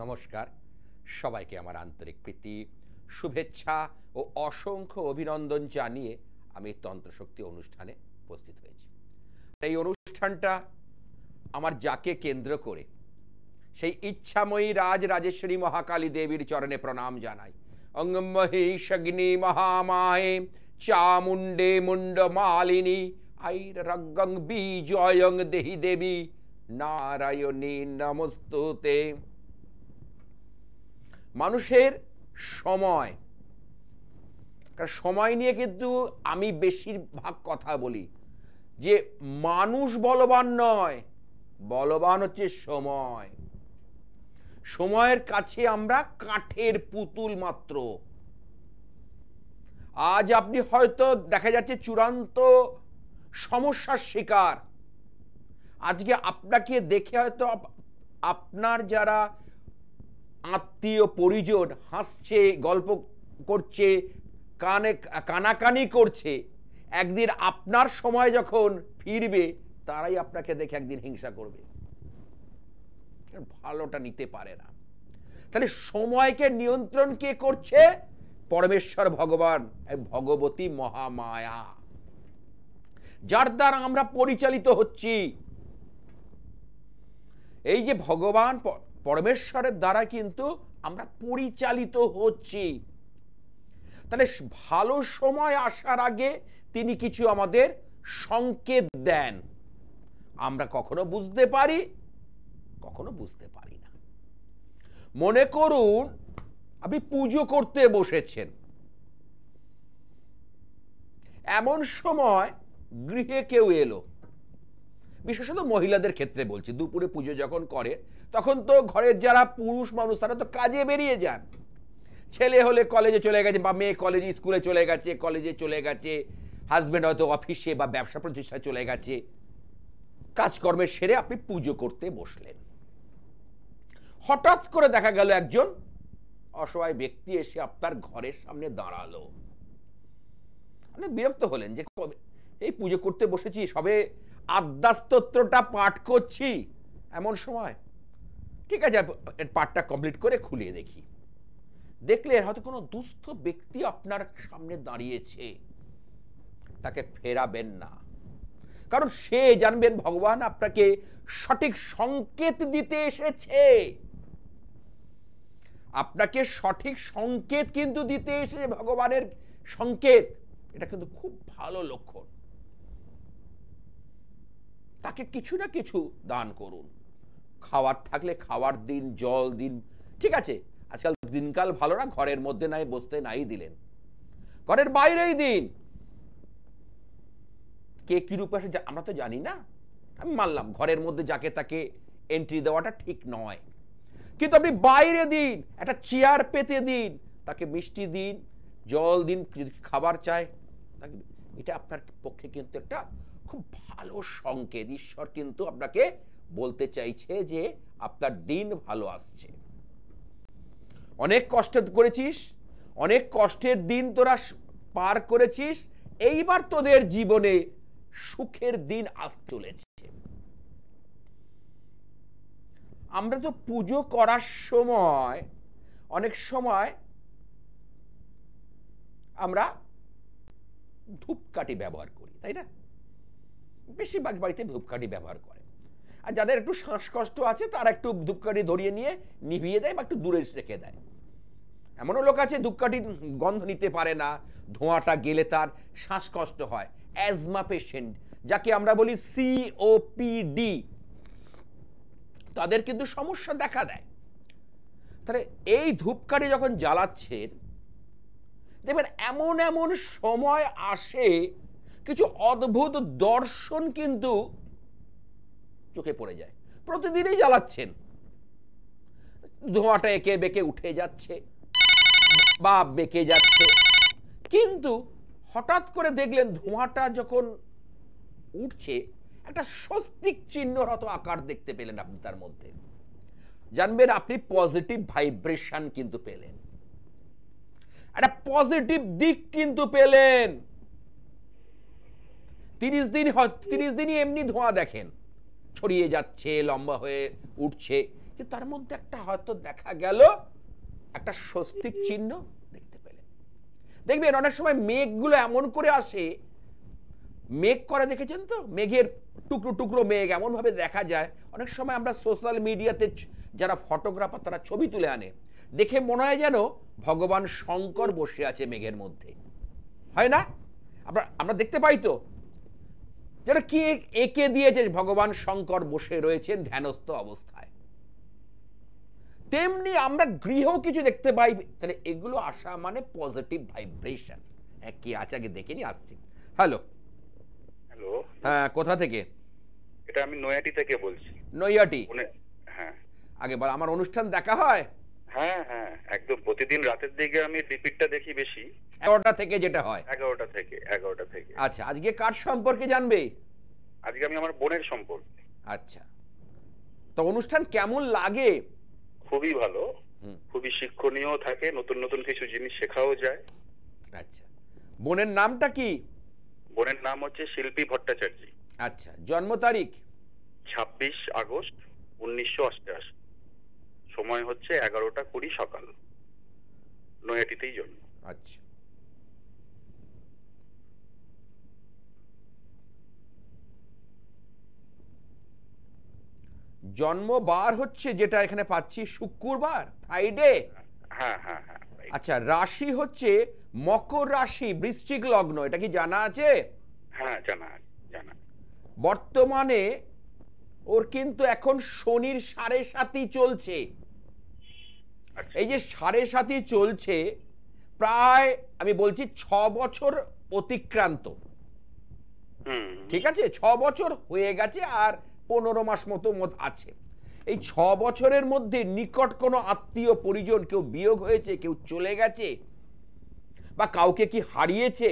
নমস্কার, সবাইকে আমার আন্তরিক প্রীতি, শুভেচ্ছা ও অসংখ্য অভিনন্দন জানিয়ে আমি তন্ত্রশক্তি অনুষ্ঠানে উপস্থিত হয়েছি। এই অনুষ্ঠানটা আমার যাকে কেন্দ্র করে সেই ইচ্ছাময়ী রাজরাজেশ্বরী মহাকালী দেবীর চরণে প্রণাম জানাই। অঙ্গমহিষগ্নি মহামায়ে চামুণ্ডে মুন্ডমালিনী আইরগং বিজয়ং দেহি দেবী নারায়ণী নমস্তুতে। মানুষের সময় নিয়ে কিন্তু আমি বেশিরভাগ কথা বলি যে মানুষ বলবান নয়, বলবান হচ্ছে সময়। সময়ের কাছে আমরা কাঠের পুতুল মাত্র। আজ আপনি হয়তো দেখা যাচ্ছে চূড়ান্ত সমস্যার শিকার। আজকে আপনাকে দেখে হয়তো আপনার যারা আত্মীয় পরিজন হাসছে, গল্প করছে, কানাকানি করছে, একদিন আপনার সময় যখন ফিরবে তারাই আপনাকে দেখে একদিন হিংসা করবে, ভালোটা নিতে পারে না। তাহলে সময়কে নিয়ন্ত্রণ কে করছে? পরমেশ্বর ভগবান, ভগবতী মহামায়া, যার দ্বারা আমরা পরিচালিত হচ্ছি। এই যে ভগবান পরমেশ্বরের দ্বারা কিন্তু আমরা পরিচালিত হচ্ছি। তাহলে ভালো সময় আসার আগে তিনি কিছু আমাদের সংকেত দেন। আমরা কখনো বুঝতে পারি, কখনো বুঝতে পারি না। মনে করুন আপনি পুজো করতে বসেছেন, এমন সময় গৃহে কেউ এলো, বিশেষত মহিলাদের ক্ষেত্রে বলছি। দুপুরে পুজো যখন করে তখন তো ঘরের যারা পুরুষ মানুষ তারা তো কাজে বেরিয়ে যান। ছেলে হলে কলেজে চলে গেছে, বা মেয়ে কলেজে স্কুলে চলে গেছে, কলেজে চলে গেছে, হাজব্যান্ড হয়তো অফিসে বা ব্যবসা প্রতিষ্ঠায় চলে গেছে। কাজকর্মের সেরে আপনি পুজো করতে বসলেন। হঠাৎ করে দেখা গেল একজন অসহায় ব্যক্তি এসে আপনার ঘরের সামনে দাঁড়ালো। মানে বিরক্ত হলেন যে এই পুজো করতে বসেছি, সবে আদ্যাস্তোত্রটা পাঠ করছি, এমন সময় ঠিক আছে পাঠটা কমপ্লিট করে খুলে দেখি। দেখলে হয়তো কোনো দুস্থ ব্যক্তি আপনার সামনে দাঁড়িয়েছে, তাকে ফেরাবেন না। কারণ সে জানবেন ভগবান আপনাকে সঠিক সংকেত দিতে এসেছে। আপনাকে সঠিক সংকেত কিন্তু দিতে এসেছে, ভগবানের সংকেত। এটা কিন্তু খুব ভালো লক্ষণ। তাকে কিছু না কিছু দান করুন। খাওয়ার থাকলে খাওয়ার দিন, জল দিন, ঠিক আছে। আজকাল দিনকাল ভালো না, ঘরের মধ্যে নাই বসতে নাই দিলেন, ঘরের বাইরেই দিন। কে কি রূপে আসে আমরা তো জানি না। আমি মানলাম ঘরের মধ্যে যাকে তাকে এন্ট্রি দেওয়াটা ঠিক নয়, কিন্তু আপনি বাইরে দিন, একটা চেয়ার পেতে দিন, তাকে মিষ্টি দিন, জল দিন, যদি খাবার চায় তাকে। এটা আপনার পক্ষে কিন্তু একটা খুব ভালো সংকেত। ঈশ্বর কিন্তু আপনাকে বলতে চাইছে যে আপনার দিন ভালো আসছে। অনেক কষ্ট করেছিস, অনেক কষ্টের দিন তোরা পার করেছিস, এইবার তোদের জীবনে সুখের দিন আসতে চলেছে। আমরা তো পুজো করার সময় অনেক সময় আমরা ধূপকাঠি ব্যবহার করি, তাই না? বেশিরভাগ বাড়িতে ধূপকাঠি ব্যবহার করে। আর যাদের একটু শ্বাসকষ্ট আছে তারা একটু ধূপকাঠি ধরিয়ে নিয়ে নিভিয়ে দেয় বা একটু দূরে রেখে দেয়। এমনও লোক আছে ধূপকাঠি গন্ধ নিতে পারে না, ধোঁয়াটা গেলে তার শ্বাসকষ্ট হয়। অ্যাজমা পেশেন্ট, যাকে আমরা বলি COPD, তাদের কিন্তু সমস্যা দেখা দেয়। তাহলে এই ধূপকাঠি যখন জ্বালাচ্ছেন, দেখবেন এমন এমন সময় আসে কিছু অদ্ভুত দর্শন কিন্তু চোখে পড়ে যায়। প্রতিদিনই জ্বালাচ্ছেন, ধোঁয়াটা একে বেঁকে উঠে যাচ্ছে বা বেঁকে যাচ্ছে, কিন্তু হঠাৎ করে দেখলেন ধোঁয়াটা যখন উঠছে একটা স্বস্তিক চিহ্নর মতো আকার দেখতে পেলেন আপনি তার মধ্যে, জানবেন আপনি পজিটিভ ভাইব্রেশন কিন্তু পেলেন, একটা পজিটিভ দিক কিন্তু পেলেন। 30 দিনই এমনি ধোঁয়া দেখেন, ছড়িয়ে যাচ্ছে, লম্বা হয়ে উঠছে, কিন্তু তার মধ্যে একটা হয়তো দেখা গেল একটা স্বস্তিক চিহ্ন দেখতে পেলেন। দেখবেন অনেক সময় মেঘগুলো এমন করে আসে, মেঘ করে দেখেছেন তো, মেঘের টুকরো টুকরো মেঘ এমন ভাবে দেখা যায়। অনেক সময় আমরা সোশ্যাল মিডিয়াতে যারা ফটোগ্রাফার তারা ছবি তুলে আনে, দেখে মনে হয় যেন ভগবান শঙ্কর বসে আছে মেঘের মধ্যে, হয় না? আমরা দেখতে পাই তো, যেটা কি এঁকে দিয়েছে ভগবান শঙ্কর বসে রয়েছেন ধ্যানস্থ অবস্থায়। তেমনি আমরা গৃহ কিছু দেখতে পাই, তাহলে এগুলো আসা মানে পজিটিভ ভাইব্রেশন। কি আছে আগে দেখে নি, আসছি। হ্যালো। হ্যালো, হ্যাঁ, কোথা থেকে? এটা আমি নয়াটি থেকে বলছি। নৈয়াটি? হ্যাঁ। আগে বল, আমার অনুষ্ঠান দেখা হয়? হ্যাঁ হ্যাঁ, একদম প্রতিদিন রাতের দিকে আমি রিপিটটা দেখি বেশি। 11টা থেকে যেটা হয়? 11টা থেকে। আচ্ছা, আজকে কার সম্পর্কে জানবে? আজকে আমি আমার বোনের সম্পর্কে। আচ্ছা, তো অনুষ্ঠান কেমন লাগে? খুবই ভালো, খুবই শিক্ষণীয় থাকে, নতুন নতুন কিছু জিনিস শেখাও যায়। আচ্ছা, বোনের নামটা কি? বোনের নাম হচ্ছে শিল্পী ভট্টাচার্য। আচ্ছা, জন্ম তারিখ? 26 আগস্ট 1988। সময় হচ্ছে 11টা 20 সকাল। নয়াটিতেই জন্ম। আচ্ছা, জন্মবার হচ্ছে যেটা এখানে পাচ্ছি শুক্রবার, ফ্রাইডে। হ্যাঁ হ্যাঁ হ্যাঁ। আচ্ছা, রাশি হচ্ছে মকর রাশি, বৃশ্চিক লগ্ন, এটা কি জানা আছে? হ্যাঁ, জানা। বর্তমানে ওর কিন্তু এখন শনির 7.5 চলছে। এই যে 7.5 চলছে, প্রায় আমি বলছি 6 বছর অতিক্রান্ত। ঠিক আছে, 6 বছর হয়ে গেছে, আর 15 মাস মতো আছে। এই 6 বছরের মধ্যে নিকট কোনো আত্মীয় পরিজন কেউ বিয়োগ হয়েছে, কেউ চলে গেছে, বা কাউকে কি হারিয়েছে?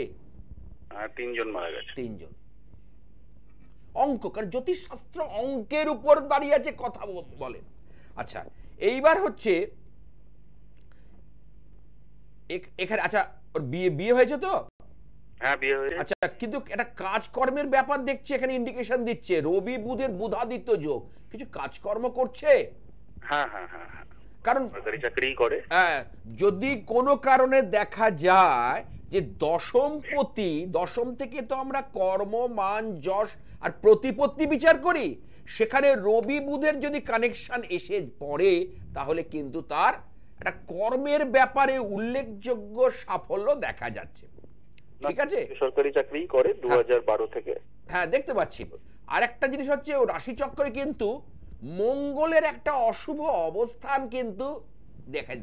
3 জন মারা গেছে। 3 জন। অঙ্ক, কারণ জ্যোতিষশাস্ত্র অঙ্কের উপর দাঁড়িয়ে আছে, কথা বলে। আচ্ছা, এইবার হচ্ছে এখানে, আচ্ছা ওর বিয়ে হয়েছে তো? হ্যাঁ, বিয়ে হয়েছে। আচ্ছা, কিন্তু একটা কাজকর্মের ব্যাপার দেখছি এখানে, ইন্ডিকেশন দিচ্ছে রবি বুধের বুধাদিত্য যোগ, কিছু কাজকর্ম করছে। হ্যাঁ হ্যাঁ হ্যাঁ, কারণ সরকারি চাকরি করে। হ্যাঁ, যদি কোনো কারণে দেখা যায় যে দশম থেকে তো আমরা কর্ম, মান, যশ আর প্রতিপত্তি বিচার করি, সেখানে রবি বুধের যদি কানেকশন এসে পড়ে, তাহলে কিন্তু তার একটা কর্মের ব্যাপারে উল্লেখযোগ্য সাফল্য দেখা যাচ্ছে। ঠিক আছে, সরকারি চাকরি করে 2012 থেকে। হ্যাঁ, দেখতে পাচ্ছি। আর একটা জিনিস হচ্ছে, ও রাশিচক্রে কিন্তু মঙ্গলের একটা অশুভ অবস্থান কিন্তু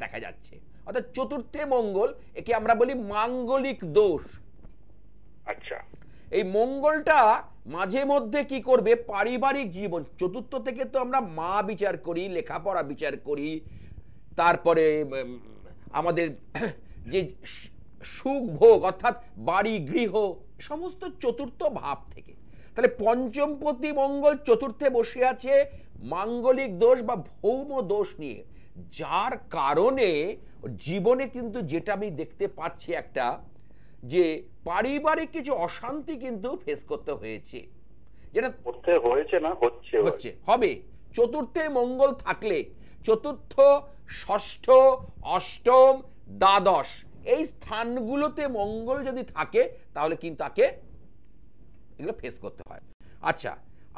দেখা যাচ্ছে, অর্থাৎ চতুর্থে মঙ্গল, একে আমরা বলি মাঙ্গলিক দোষ। আচ্ছা, এই মঙ্গলটা মাঝে মধ্যে কি করবে, পারিবারিক জীবন, চতুর্থ থেকে তো আমরা মা বিচার করি, লেখাপড়া বিচার করি, তারপরে আমাদের যে সুখ ভোগ, অর্থাৎ বাড়ি গৃহ, সমস্ত চতুর্থ ভাব থেকে। তাহলে পঞ্চমপতি মঙ্গল চতুর্থে বসে আছে মাঙ্গলিক দোষ বা ভৌম দোষ নিয়ে, যার কারণে জীবনে কিন্তু যেটা আমি দেখতে পাচ্ছি, একটা যে পারিবারিক কিছু অশান্তি কিন্তু ফেস করতে হয়েছে, যেটা করতে হয়েছে না, হচ্ছে হবে। চতুর্থে মঙ্গল থাকলে, চতুর্থ, ষষ্ঠ, অষ্টম, দ্বাদশ এই স্থানগুলোতে মঙ্গল যদি থাকে, তাহলে কিন্তু তাকে এগুলো ফেস করতে হয়। আচ্ছা,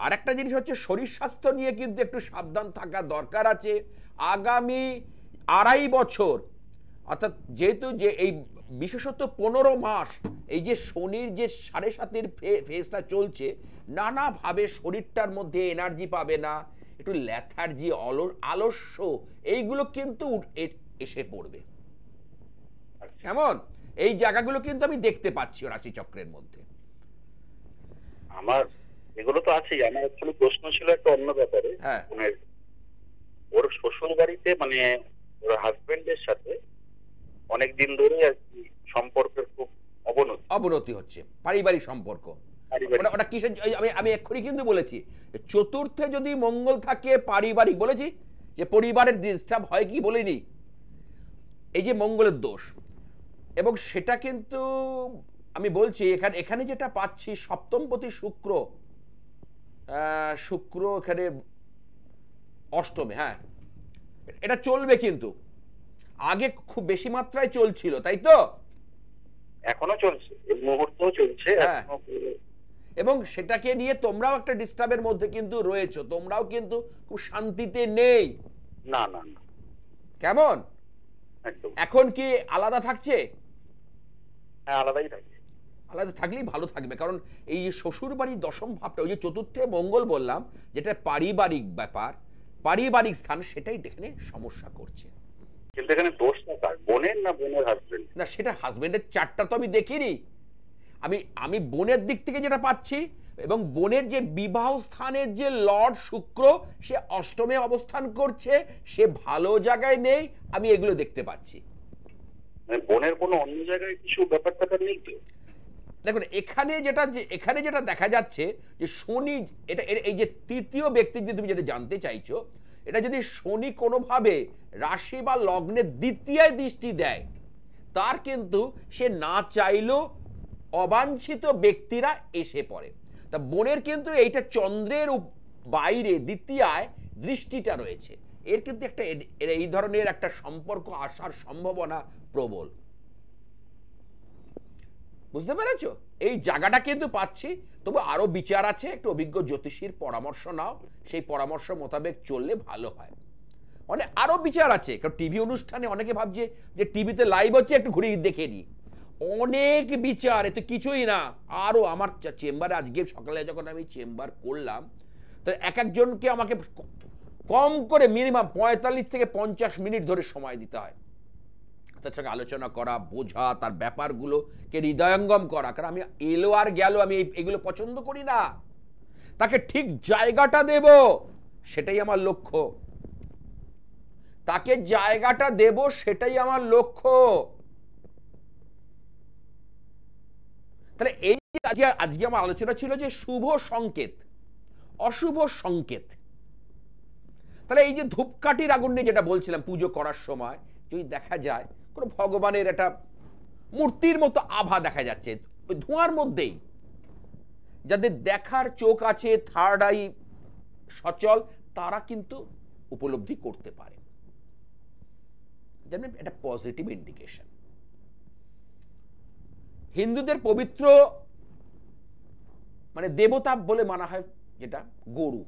আর একটা জিনিস হচ্ছে, শরীর স্বাস্থ্য নিয়ে কিন্তু একটু সাবধান থাকা দরকার আছে। আগামী 2.5 বছর, অর্থাৎ যেহেতু যে এই বিশেষত 15 মাস এই যে শনির যে 7.5 ফেজটা চলছে, নানাভাবে শরীরটার মধ্যে এনার্জি পাবে না, একটু ল্যাথার্জি, আলস্য, এইগুলো কিন্তু এসে পড়বে। কেমন, এই জায়গাগুলো কিন্তু আমি দেখতে পাচ্ছি রাশি চক্রের মধ্যে। আমার এগুলো তো আছেই। আমার অ্যাকচুয়ালি প্রশ্ন ছিল একটা অন্য ব্যাপারে। হ্যাঁ, ওর শ্বশুর বাড়িতে, মানে ওর হাজবেন্ডের সাথে অনেক দিন ধরে আর কি সম্পর্কের খুব অবনতি হচ্ছে, পারিবারিক সম্পর্ক। ওটা কিসের, আমি এক্ষুনি কিন্তু বলেছি, চতুর্থে যদি মঙ্গল থাকে পারিবারিক, বলেছি যে পরিবারের ডিস্টার্ব হয়, কি বলিনি, এই যে মঙ্গলের দোষ। এবং সেটা কিন্তু আমি বলছি, এখানে যেটা পাচ্ছি, সপ্তমপতি শুক্র এখানে অষ্টমে, হ্যাঁ এটা চলবে, কিন্তু আগে খুব বেশি মাত্রায় চলছিল, তাই তো? এখনো চলছে, এই মুহূর্তেও চলছে। হ্যাঁ, এবং সেটাকে নিয়ে তোমরাও একটা ডিস্টার্বের মধ্যে কিন্তু রয়েছো, তোমরাও কিন্তু খুব শান্তিতে নেই। না না না, কেমন একদম। এখন কি আলাদা থাকছে? হ্যাঁ, আলাদাই থাকে। আলাদা থাকলেই ভালো থাকবে, কারণ এই যে শ্বশুর বাড়ির দশম ভাবটা, ওই যে চতুর্থে মঙ্গল বললাম, যেটা পারিবারিক ব্যাপার, পারিবারিক স্থান, সেটাই এখানে সমস্যা করছে। কিন্তু এখানে দোষটা কার, বোনের না বোনের হাজবেন্ড? না, সেটা হাজবেন্ডের চারটা তো আমি দেখিনি। আমি বোনের দিক থেকে যেটা পাচ্ছি, এবং বোনের যে বিবাহ স্থানের যে লর্ড শুক্র, সে অষ্টমে অবস্থান করছে, সে ভালো জায়গায় নেই, আমি এগুলো দেখতে পাচ্ছি। মানে বোনের কোনো অন্য জায়গায় কিছু ব্যাপার ট্যাপার নেই তো? দেখুন, এখানে যেটা দেখা যাচ্ছে যে শনি, এটা এই যে তৃতীয় ব্যক্তি যে তুমি যেটা জানতে চাইছো, এটা যদি শনি কোনোভাবে রাশি বা লগ্নের দ্বিতীয় দৃষ্টি দেয়, তার কিন্তু সে না চাইলেও অবাঞ্ছিত ব্যক্তিরা এসে পড়ে। তা বোনের কিন্তু এইটা চন্দ্রের বাইরে দ্বিতীয়ায় দৃষ্টিটা রয়েছে, এর কিন্তু একটা এই ধরনের একটা সম্পর্ক আসার সম্ভাবনা প্রবল। বুঝতে পেরেছো? এই জায়গাটা কিন্তু পাচ্ছি, তবে আরো বিচার আছে, একটু অভিজ্ঞ জ্যোতিষীর পরামর্শ নাও, সেই পরামর্শ মোতাবেক চললে ভালো হয়। মানে আরো বিচার আছে, কারণ টিভি অনুষ্ঠানে অনেকে ভাবছে যে টিভিতে লাইভ হচ্ছে, একটু ঘুরে দেখে নি, অনেক বিচার, এতে কিছুই না। আরো আমার চেম্বারে আজকে সকালে যখন আমি চেম্বার করলাম, তো এক একজনকে আমাকে কম করে মিনিমাম 45 থেকে 50 মিনিট ধরে সময় দিতে হয়, তার সঙ্গে আলোচনা করা, বোঝা, তার ব্যাপারগুলোকে হৃদয়ঙ্গম করা। কারণ আমি এলো আর গেল, আমি এগুলো পছন্দ করি না, তাকে ঠিক জায়গাটা দেব, সেটাই আমার লক্ষ্য। তাকে জায়গাটা দেব, সেটাই আমার লক্ষ্য। তাহলে এই যে আজকে আমার আলোচনা ছিল যে শুভ সংকেত, অশুভ সংকেত। তাহলে এই যে ধূপকাঠির আগুন নিয়ে যেটা বলছিলাম, পুজো করার সময় যদি দেখা যায় কোনো ভগবানের একটা মূর্তির মতো আভা দেখা যাচ্ছে ওই ধোঁয়ার মধ্যেই, যাদের দেখার চোখ আছে, থার্ড আই সচল, তারা কিন্তু উপলব্ধি করতে পারে। জানেন, এটা পজিটিভ ইন্ডিকেশন। হিন্দুদের পবিত্র মানে দেবতা বলে মানা হয় যেটা গরু।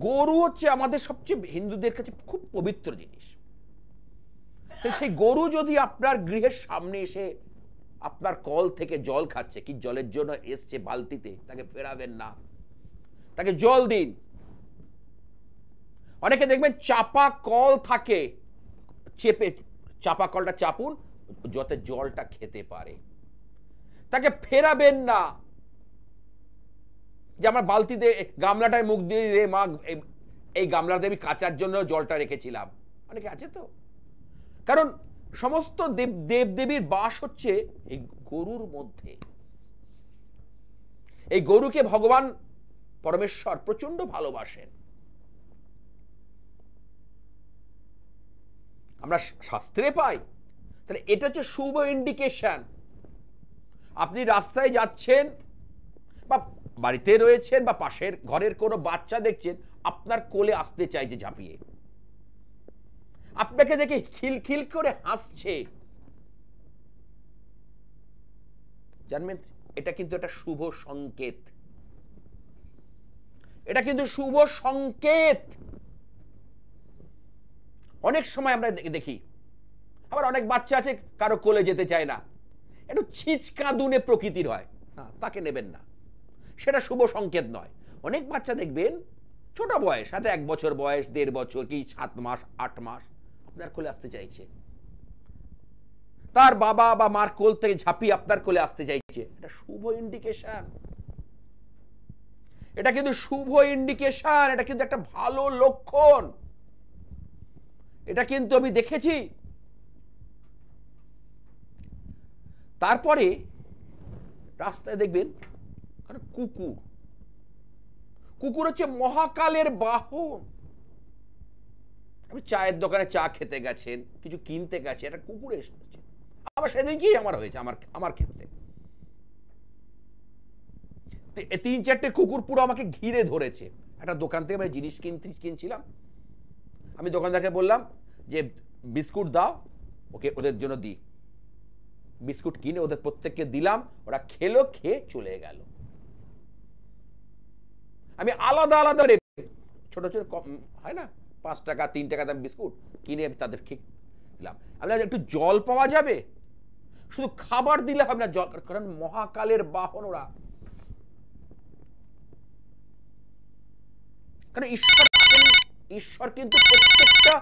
গরু হচ্ছে আমাদের সবচেয়ে হিন্দুদের কাছে খুব পবিত্র জিনিস। সেই গরু যদি আপনার গৃহের সামনে এসে আপনার কল থেকে জল খাচ্ছে, কি জলের জন্য এসছে বালতিতে, তাকে ফেরাবেন না, তাকে জল দিন। অনেকে দেখবেন চাপা কল থাকে, চেপে চাপা কলটা চাপুন যাতে জলটা খেতে পারে, তাকে ফেরাবেন না। যে আমার বালতিতে গামলাটায় মুখ দিয়ে দে মা, এই গামলাতে আমি কাচার জন্য জলটা রেখেছিলাম, অনেকে আছে তো। কারণ সমস্ত দেবদেবীর বাস হচ্ছে এই গরুর মধ্যে। এই গরুকে ভগবান পরমেশ্বর প্রচন্ড ভালোবাসেন। আমরা শাস্ত্রে পাই। তাহলে এটা হচ্ছে শুভ ইন্ডিকেশন। আপনি রাস্তায় যাচ্ছেন বা বাড়িতে রয়েছেন বা পাশের ঘরের কোনো বাচ্চা দেখছেন আপনার কোলে আসতে চাইছে ঝাঁপিয়ে, আপনাকে দেখে খিলখিল করে হাসছে, জানবেন এটা কিন্তু একটা শুভ সংকেত। এটা কিন্তু শুভ সংকেত। অনেক সময় আমরা দেখি আবার অনেক বাচ্চা আছে কারো কোলে যেতে চায় না, একটু ছিচকাঁদুনে প্রকৃতির হয়, না তাকে নেবেন না, সেটা শুভ সংকেত নয়। অনেক বাচ্চা দেখবেন ছোট বয়স, সাথে 1 বছর বয়স, 1.5 বছর, কি 7 মাস 8 মাস আপনার কোলে আসতে চাইছে, তার বাবা বা মার কোল থেকে ঝাঁপিয়ে আপনার কোলে আসতে চাইছে, এটা শুভ ইন্ডিকেশন। এটা কিন্তু শুভ ইন্ডিকেশন, এটা কিন্তু একটা ভালো লক্ষণ। এটা কিন্তু আমি দেখেছি। তারপরে রাস্তায় দেখবেন কুকুর, কুকুর হচ্ছে মহাকালের বাহন। আপনি চায়ের দোকানে চা খেতে গেছেন, কিছু কিনতে গেছে, একটা কুকুর এসেছে। আবার সেদিন কি আমার হয়েছে, আমার ক্ষেত্রে 3-4টে কুকুর পুরো আমাকে ঘিরে ধরেছে। একটা দোকান থেকে আমি জিনিস কিনছিলাম, আমি দোকানদারকে বললাম যে বিস্কুট দাও, ওকে ওদের জন্য দিই। বিস্কুট কিনে ওদের প্রত্যেককে দিলাম, ওরা খেলো, খেয়ে চলে গেল। আমি আলাদা আলাদা ছোট ছোট হয় না 5 টাকা 3 টাকা দাম বিস্কুট কিনে আমি তাদের খেয়ে দিলাম। আমি একটু জল পাওয়া যাবে, শুধু খাবার দিলে হবে না, জল, কারণ মহাকালের বাহন ওরা। কারণ ঈশ্বর কিন্তু প্রত্যেকটা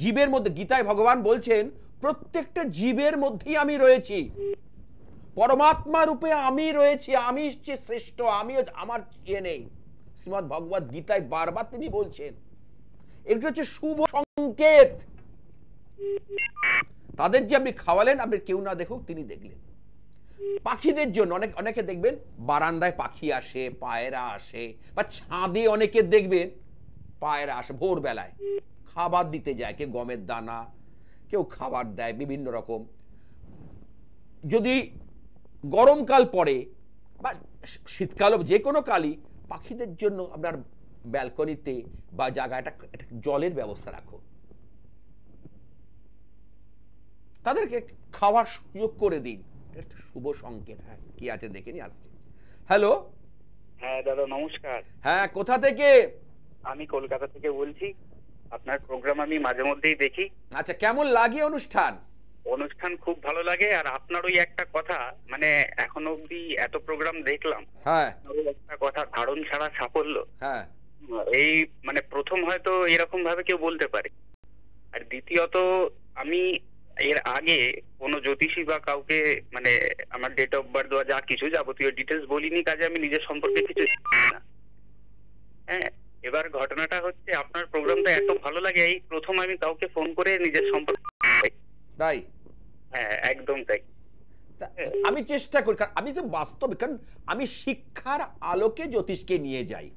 জীবের মধ্যে, গীতায় ভগবান বলছেন প্রত্যেকটা জীবের মধ্যেই আমি রয়েছি, পরমাত্মা রূপে আমি রয়েছি, আমি হচ্ছে শ্রেষ্ঠ, আমি আমার ইয়ে নেই। শ্রীমদ্ ভগবত গীতায় বারবার তিনি বলছেন, এটা হচ্ছে শুভ সংকেত। তাদের যে আপনি খাওয়ালেন, আপনি কেউ না দেখুক, তিনি দেখলেন। পাখিদের জন্য অনেকে দেখবেন বারান্দায় পাখি আসে, পায়রা আসে, বা ছাদে অনেকে দেখবেন পায়রা আসে ভোরবেলায়, খাবার দিতে যায়, কেউ গমের দানা, কেউ খাবার দেয় বিভিন্ন রকম। যদি গরমকাল পড়ে বা শীতকালও, যে কোনো কালই পাখিদের জন্য আপনার ব্যালকনিতে বা জায়গাটা জলের ব্যবস্থা রাখুন, তাদেরকে খাওয়ার সুযোগ করে দিন, একটা শুভ সংকেত। হ্যাঁ, কি আছে দেখে নিয়ে আসছে। হ্যালো, হ্যাঁ দাদা নমস্কার। হ্যাঁ, কোথা থেকে? আমি কলকাতা থেকে বলছি। আপনার প্রোগ্রাম আমি মাঝে মধ্যেই দেখি। আচ্ছা, কেমন লাগে অনুষ্ঠান? অনুষ্ঠান খুব ভালো লাগে। আর আপনার ওই একটা কথা, মানে এখনো অব্দি এত প্রোগ্রাম দেখলাম, হ্যাঁ, একটা কথা, ধারণ ছাড়া সাফল্য, হ্যাঁ, এই মানে প্রথম হয়তো এরকম ভাবে কেউ বলতে পারে। আর দ্বিতীয়ত, আমি এর আগে কোনো জ্যোতিষী বা কাউকে মানে আমার ডেট অফ বার্থ দেওয়া যা কিছু যাবতীয় ডিটেলস বলিনি, কাজে আমি নিজের সম্পর্কে কিছু জানি না। হ্যাঁ, এবার ঘটনাটা হচ্ছে আপনার প্রোগ্রামটা এত ভালো লাগে, এই প্রথম আমি কাউকে ফোন করে নিজের সম্পর্কে। তাই? হ্যাঁ, একদম তাই। আমি চেষ্টা করি, কারণ আমি তো বাস্তব, কারণ আমি শিক্ষার আলোকে জ্যোতিষকে নিয়ে যাই।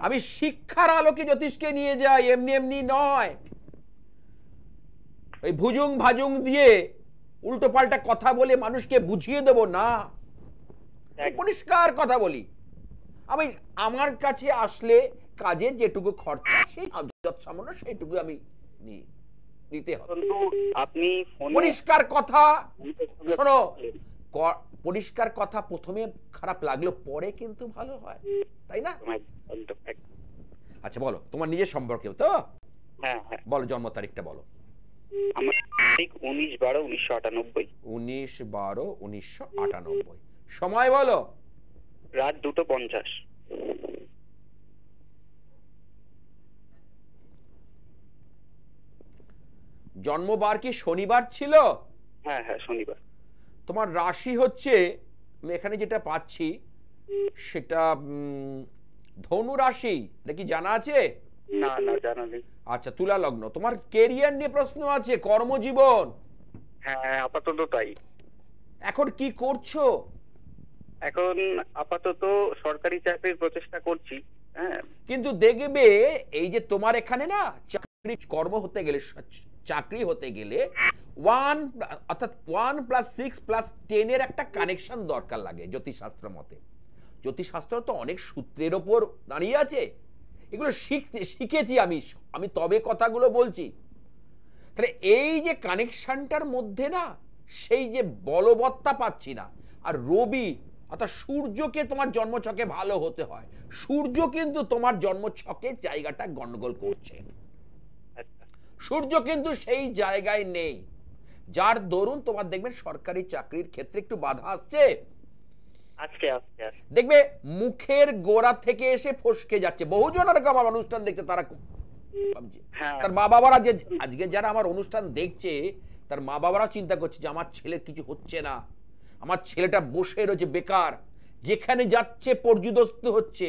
আমি শিক্ষার আলোকে জ্যোতিষকে নিয়ে যাই, এমনি এমনি নয়। ওই ভুজুং ভাজুং দিয়ে উল্টো পাল্টা কথা বলে মানুষকে বুঝিয়ে দেব না, পরিষ্কার কথা বলি। আমি আমার কাছে আসলে কাজের যেটুকু খরচা, সেই সামান্য সেইটুকু আমি নিতে হবে। আপনি পরিষ্কার কথা শোনো, পরিষ্কার কথা প্রথমে খারাপ লাগলো, পরে কিন্তু ভালো হয়, তাই না? আচ্ছা বলো তোমার নিজের সম্পর্কে তো। হ্যাঁ হ্যাঁ, বলো জন্ম তারিখটা বলো। আমার তারিখ 19/12/1998। 19/12/1998। সময় বলো। রাত 2:50। জন্মবার কি শনিবার ছিল? হ্যাঁ হ্যাঁ, শনিবার। তোমার রাশি হচ্ছে, আমি এখানে যেটা পাচ্ছি সেটা ধনু রাশি, নাকি জানা আছে? না না, জানা নেই। আচ্ছা, তুলা লগ্ন। তোমার কেরিয়ার নিয়ে প্রশ্ন আছে, কর্মজীবন? হ্যাঁ, আপাতত তাই। এখন কি করছো? এখন আপাতত সরকারি চাকরির প্রচেষ্টা করছি। হ্যাঁ, কিন্তু দেখবে এই যে তোমার এখানে না চাকরি কর্ম হতে গেলে, চাকরি হতে গেলে 1 অর্থাৎ 1 + 6 + 10 এর একটা কানেকশন দরকার লাগে জ্যোতিষশাস্ত্র মতে। জ্যোতিষশাস্ত্র তো অনেক সূত্রের ওপর দাঁড়িয়ে আছে, এগুলো শিখেছি আমি তবে কথাগুলো বলছি। তাহলে এই যে কানেকশনটার মধ্যে না সেই যে বলবত্তা পাচ্ছি না। আর রবি অর্থাৎ সূর্যকে তোমার জন্মছকে ভালো হতে হয়, সূর্য কিন্তু তোমার জন্মছকে জায়গাটা গন্ডগোল করছে। সূর্য কিন্তু সেই জায়গায় নেই, যার দরুন তোমার দেখবেন সরকারি চাকরির ক্ষেত্রে একটু বাধা আসছে। দেখবে মুখের গোড়া থেকে এসে ফসকে যাচ্ছে। বহুজন আমার অনুষ্ঠান দেখছে, তারা তার মা বাবারা যে আজকে যারা আমার অনুষ্ঠান দেখছে, তার মা বাবারা চিন্তা করছে যে আমার ছেলের কিছু হচ্ছে না, আমার ছেলেটা বসে রয়েছে বেকার, যেখানে যাচ্ছে পর্যুদস্ত হচ্ছে,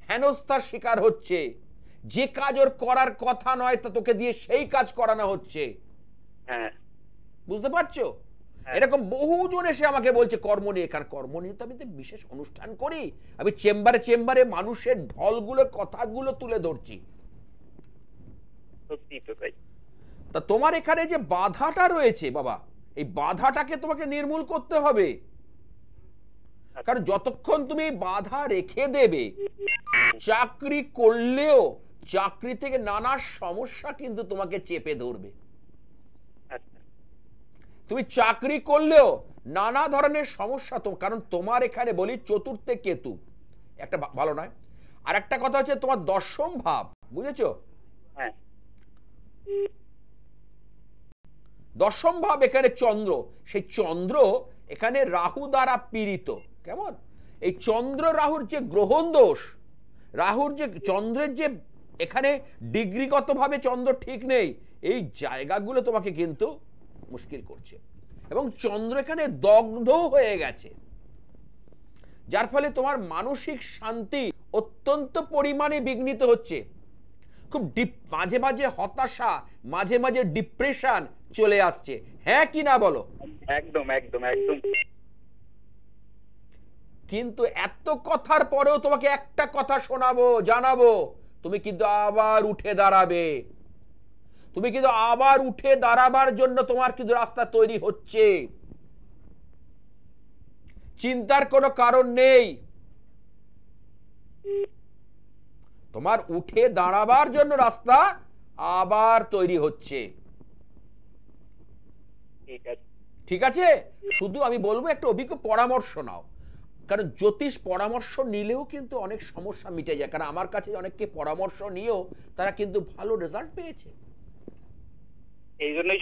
হেনস্থার শিকার হচ্ছে, যে কাজ ওর করার কথা নয় তা তোকে দিয়ে সেই কাজ করানো হচ্ছে। বুঝতে পারছো? এরকম বহুজন এসে আমাকে বলছে কর্ম নিয়ে। কারণ কর্ম নিয়ে তো আমি বিশেষ অনুষ্ঠান করি, আমি চেম্বারে চেম্বারে মানুষের ঢলগুলো কথাগুলো তুলে ধরছি। তা তোমার এখানে যে বাধাটা রয়েছে বাবা, এই বাধাটাকে তোমাকে নির্মূল করতে হবে। কারণ যতক্ষণ তুমি বাধা রেখে দেবে, চাকরি করলেও চাকরি থেকে নানা সমস্যা কিন্তু তোমাকে চেপে ধরবে। তুমি চাকরি করলেও নানা ধরনের সমস্যা তো, কারণ তোমার এখানে বলি চতুর্থে কেতু, একটা ভালো নয়। আর একটা কথা হচ্ছে তোমার দশম ভাব, বুঝেছো? দশম ভাব এখানে চন্দ্র, সেই চন্দ্র এখানে রাহু দ্বারা পীড়িত। কেমন? এই চন্দ্র রাহুর যে গ্রহণ দোষ, রাহুর যে চন্দ্রের যে এখানে ডিগ্রিগত ভাবে চন্দ্র ঠিক নেই, এই জায়গাগুলো তোমাকে কিন্তু মুশকিল করছে। এবং চন্দ্র এখানে দগ্ধ হয়ে গেছে, যার ফলে তোমার মানসিক শান্তি অত্যন্ত পরিমাণে বিঘ্নিত হচ্ছে। খুব মাঝে মাঝে হতাশা, মাঝে মাঝে ডিপ্রেশন চলে আসছে। হ্যাঁ কি না বলো? একদম একদম একদম। কিন্তু এত কথার পরেও তোমাকে একটা কথা শোনাবো, জানাবো, তুমি কিন্তু আবার উঠে দাঁড়াবে। তুমি কিন্তু আবার উঠে দাঁড়াবার জন্য তোমার কিন্তু রাস্তা তৈরি হচ্ছে, চিন্তার কোনো কারণ নেই। তোমার উঠে দাঁড়াবার জন্য রাস্তা আবার তৈরি হচ্ছে। ঠিক আছে? শুধু আমি বলবো একটা অভিজ্ঞ পরামর্শ নাও, কারণ জ্যোতিষ পরামর্শ নিলেও কিন্তু অনেক সমস্যা মিটে যায়। কারণ আমার কাছে অনেককে পরামর্শ নিয়েও তারা কিন্তু ভালো রেজাল্ট পেয়েছে।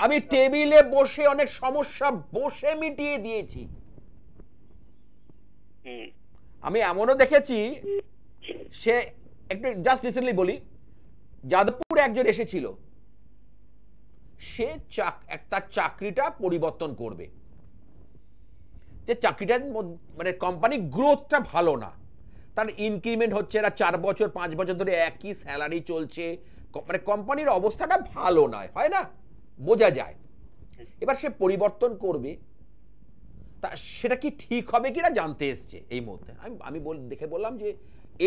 আমি টেবিলে বসে অনেক সমস্যা বসে মিটিয়ে দিয়েছি। আমি এমনও দেখেছি, সে একটু জাস্ট রিসেন্টলি বলি, যাদবপুরে একজন এসেছিল, সে একটা চাকরিটা পরিবর্তন করবে, যে চাকরিটার মানে কোম্পানি গ্রোথটা ভালো না, তার ইনক্রিমেন্ট হচ্ছে না, 4 বছর 5 বছর ধরে একই স্যালারি চলছে, মানে কোম্পানির অবস্থাটা ভালো নয়, হয় না, বোঝা যায়। এবার সে পরিবর্তন করবে, তা সেটা কি ঠিক হবে কিনা জানতে এসছে এই মুহূর্তে। আমি দেখে বললাম যে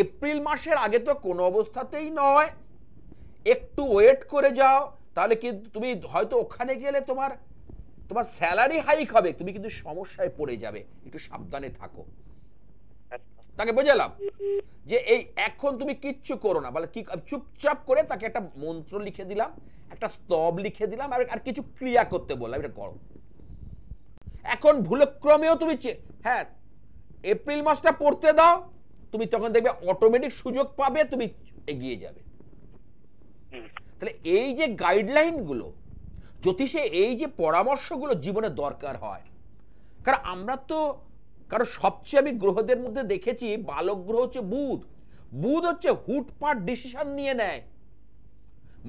এপ্রিল মাসের আগে তো কোনো অবস্থাতেই নয়, একটু ওয়েট করে যাও, তাহলে কিন্তু তুমি হয়তো ওখানে গেলে তোমার স্যালারি হাইক হবে, তুমি কিন্তু সমস্যায় পড়ে যাবে, একটু সাবধানে থাকো। তাকে বোঝালাম যে এই এখন তুমি কিচ্ছু করো না, বলে কি, চুপচাপ করে তাকে একটা মন্ত্র লিখে দিলাম, একটা স্তব লিখে দিলাম, আর কিছু ক্রিয়া করতে বললাম, এটা করো। এখন ভুলক্রমেও তুমি হ্যাঁ এপ্রিল মাসটা পড়তে দাও, তুমি তখন দেখবে অটোমেটিক সুযোগ পাবে, তুমি এগিয়ে যাবে। তাহলে এই যে গাইডলাইন গুলো জ্যোতিষে, এই যে পরামর্শগুলো জীবনে দরকার হয়। কারণ আমরা তো, কারণ সবচেয়ে আমি গ্রহদের মধ্যে দেখেছি বালক গ্রহ হচ্ছে বুধ। বুধ হচ্ছে হুটপাট ডিসিশন নিয়ে নেয়,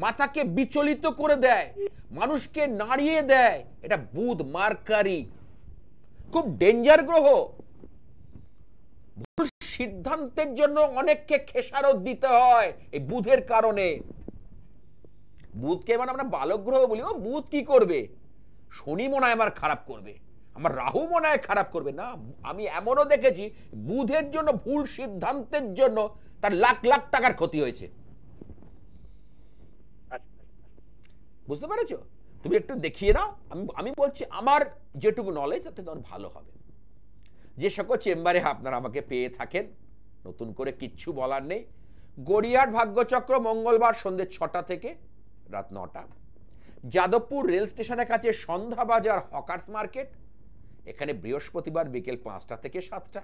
মাথাকে বিচলিত করে দেয়, মানুষকে নাড়িয়ে দেয়। এটা বুধ মার্কারি, খুব ডেঞ্জার গ্রহ। ভুল সিদ্ধান্তের জন্য অনেককে খেসারত দিতে হয় এই বুধের কারণে। বুধকে মানে আমরা বালক গ্রহ বলি, ও বুধ কি করবে, শনি মনে হয় আমার খারাপ করবে, আমার রাহু মনে হয় খারাপ করবে। না, আমি এমনও দেখেছি বুধের জন্য, ভুল সিদ্ধান্তের জন্য তার লাখ লাখ টাকার ক্ষতি হয়েছে। বুঝতে পেরেছো? তুমি একটু দেখিয়ে নাও। আমি বলছি আমার যেটুকু নলেজ, তাতে তোমার ভালো হবে। যে সকল চেম্বারে আপনারা আমাকে পেয়ে থাকেন, নতুন করে কিচ্ছু বলার নেই। গড়িয়াহাট ভাগ্যচক্র মঙ্গলবার সন্ধ্যে 6টা থেকে রাত 9টা। যাদবপুর রেল স্টেশনের কাছে সন্ধ্যা বাজার হকার্স মার্কেট, এখানে বৃহস্পতিবার বিকেল 5টা থেকে 7টা।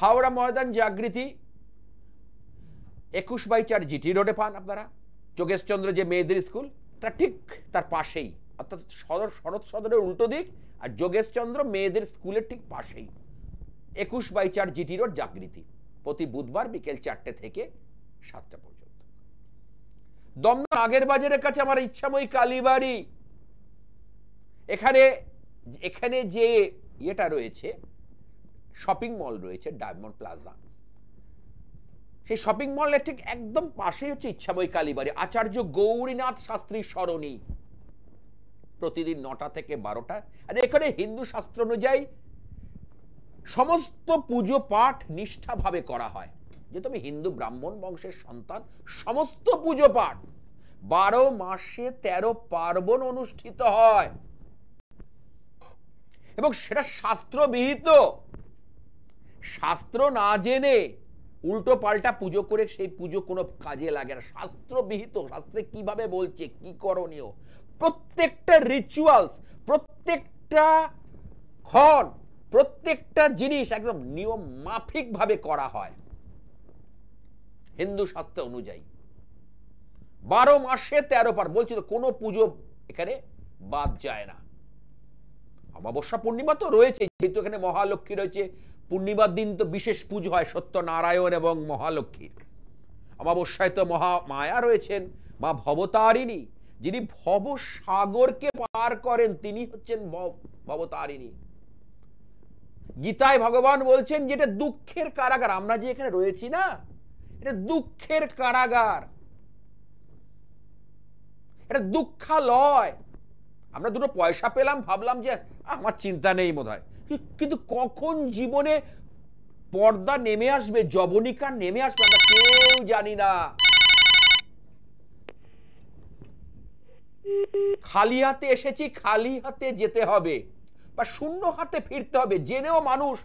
হাওড়া ময়দান জাগৃতি 21/4 জিটি রোডে পান আপনারা। যোগেশচন্দ্র যে মেয়েদের স্কুল, তা ঠিক তার পাশেই, অর্থাৎ শরৎ সদরের উল্টো দিক, আর যোগেশচন্দ্র মেয়েদের স্কুলের ঠিক পাশেই 21/4 জিটি রোড জাগৃতি, প্রতি বুধবার বিকেল 4টে থেকে 7টা পর্যন্ত। দমদম আগের বাজারের কাছে আমার ইচ্ছাময়ী কালীবাড়ি, এখানে যে ইয়েটা রয়েছে, শপিং মল রয়েছে ডায়মন্ড প্লাজা, সেই শপিং মলের ঠিক একদম পাশেই হচ্ছে ইচ্ছাময়ী কালীবাড়ি, আচার্য গৌরীনাথ শাস্ত্রী সরণি, প্রতিদিন 9টা থেকে 12টা। আর এখানে হিন্দু শাস্ত্র অনুযায়ী সমস্ত পুজো পাঠ নিষ্ঠাভাবে করা হয়। যেহেতু আমি হিন্দু ব্রাহ্মণ বংশের সন্তান, সমস্ত পুজো পাঠ 12 মাসে 13 পার্বণ অনুষ্ঠিত হয়, এবং সেটা শাস্ত্রবিহিত। শাস্ত্র না জেনে উল্টো পাল্টা পুজো করে সেই পুজো কোনো কাজে লাগে না। শাস্ত্রবিহিত, শাস্ত্রে কিভাবে বলছে কি করণীয়, প্রত্যেকটা রিচুয়ালস, প্রত্যেকটা ক্ষণ, প্রত্যেকটা জিনিস একদম নিয়ম মাফিক ভাবে করা হয় হিন্দু শাস্ত্র অনুযায়ী। 12 মাসে 13 পার বলছি তো, কোনো পুজো এখানে বাদ যায় না। অমাবস্যা পূর্ণিমা তো রয়েছে, যেহেতু এখানে মহালক্ষ্মী রয়েছে, পূর্ণিমার দিন তো বিশেষ পুজো হয় সত্যনারায়ণ এবং মহালক্ষ্মীর। অমাবস্যায় তো মহামায়া রয়েছেন, মা ভবতারিণী, যিনি ভবসাগরকে পার করেন, তিনি হচ্ছেন ভবতারিণী। গীতায় ভগবান বলছেন যেটা দুঃখের কারাগার, আমরা যে এখানে রয়েছি না, এটা দুঃখের কারাগার, এটা দুঃখালয়। আমরা দুটো পয়সা পেলাম, ভাবলাম যে আমার চিন্তা নেই বোধহয়, কিন্তু কখন জীবনে পর্দা নেমে আসবে, জবনিকা নেমে আসবে, আমরা কেউ জানি না। খালি হাতে এসেছি, খালি হাতে যেতে হবে, বা শূন্য হাতে ফিরতে হবে, জেনেও মানুষ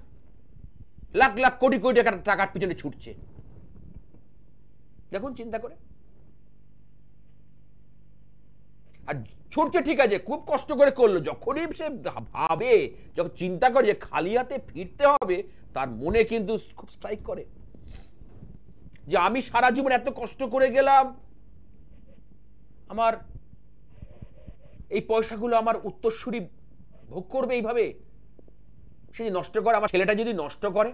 লাখ লাখ কোটি কোটি টাকার পিছনে ছুটছে। দেখুন চিন্তা করে, আর ছুটছে ঠিক আছে, খুব কষ্ট করে করলো, যখনই সে ভাবে, যখন চিন্তা করে যে খালি হাতে ফিরতে হবে, তার মনে কিন্তু খুব স্ট্রাইক করে যে আমি সারা জীবন এত কষ্ট করে গেলাম, আমার এই পয়সাগুলো আমার উত্তরসূরি ভোগ করবে এইভাবে। সে নষ্ট করে, আমার ছেলেটা যদি নষ্ট করে,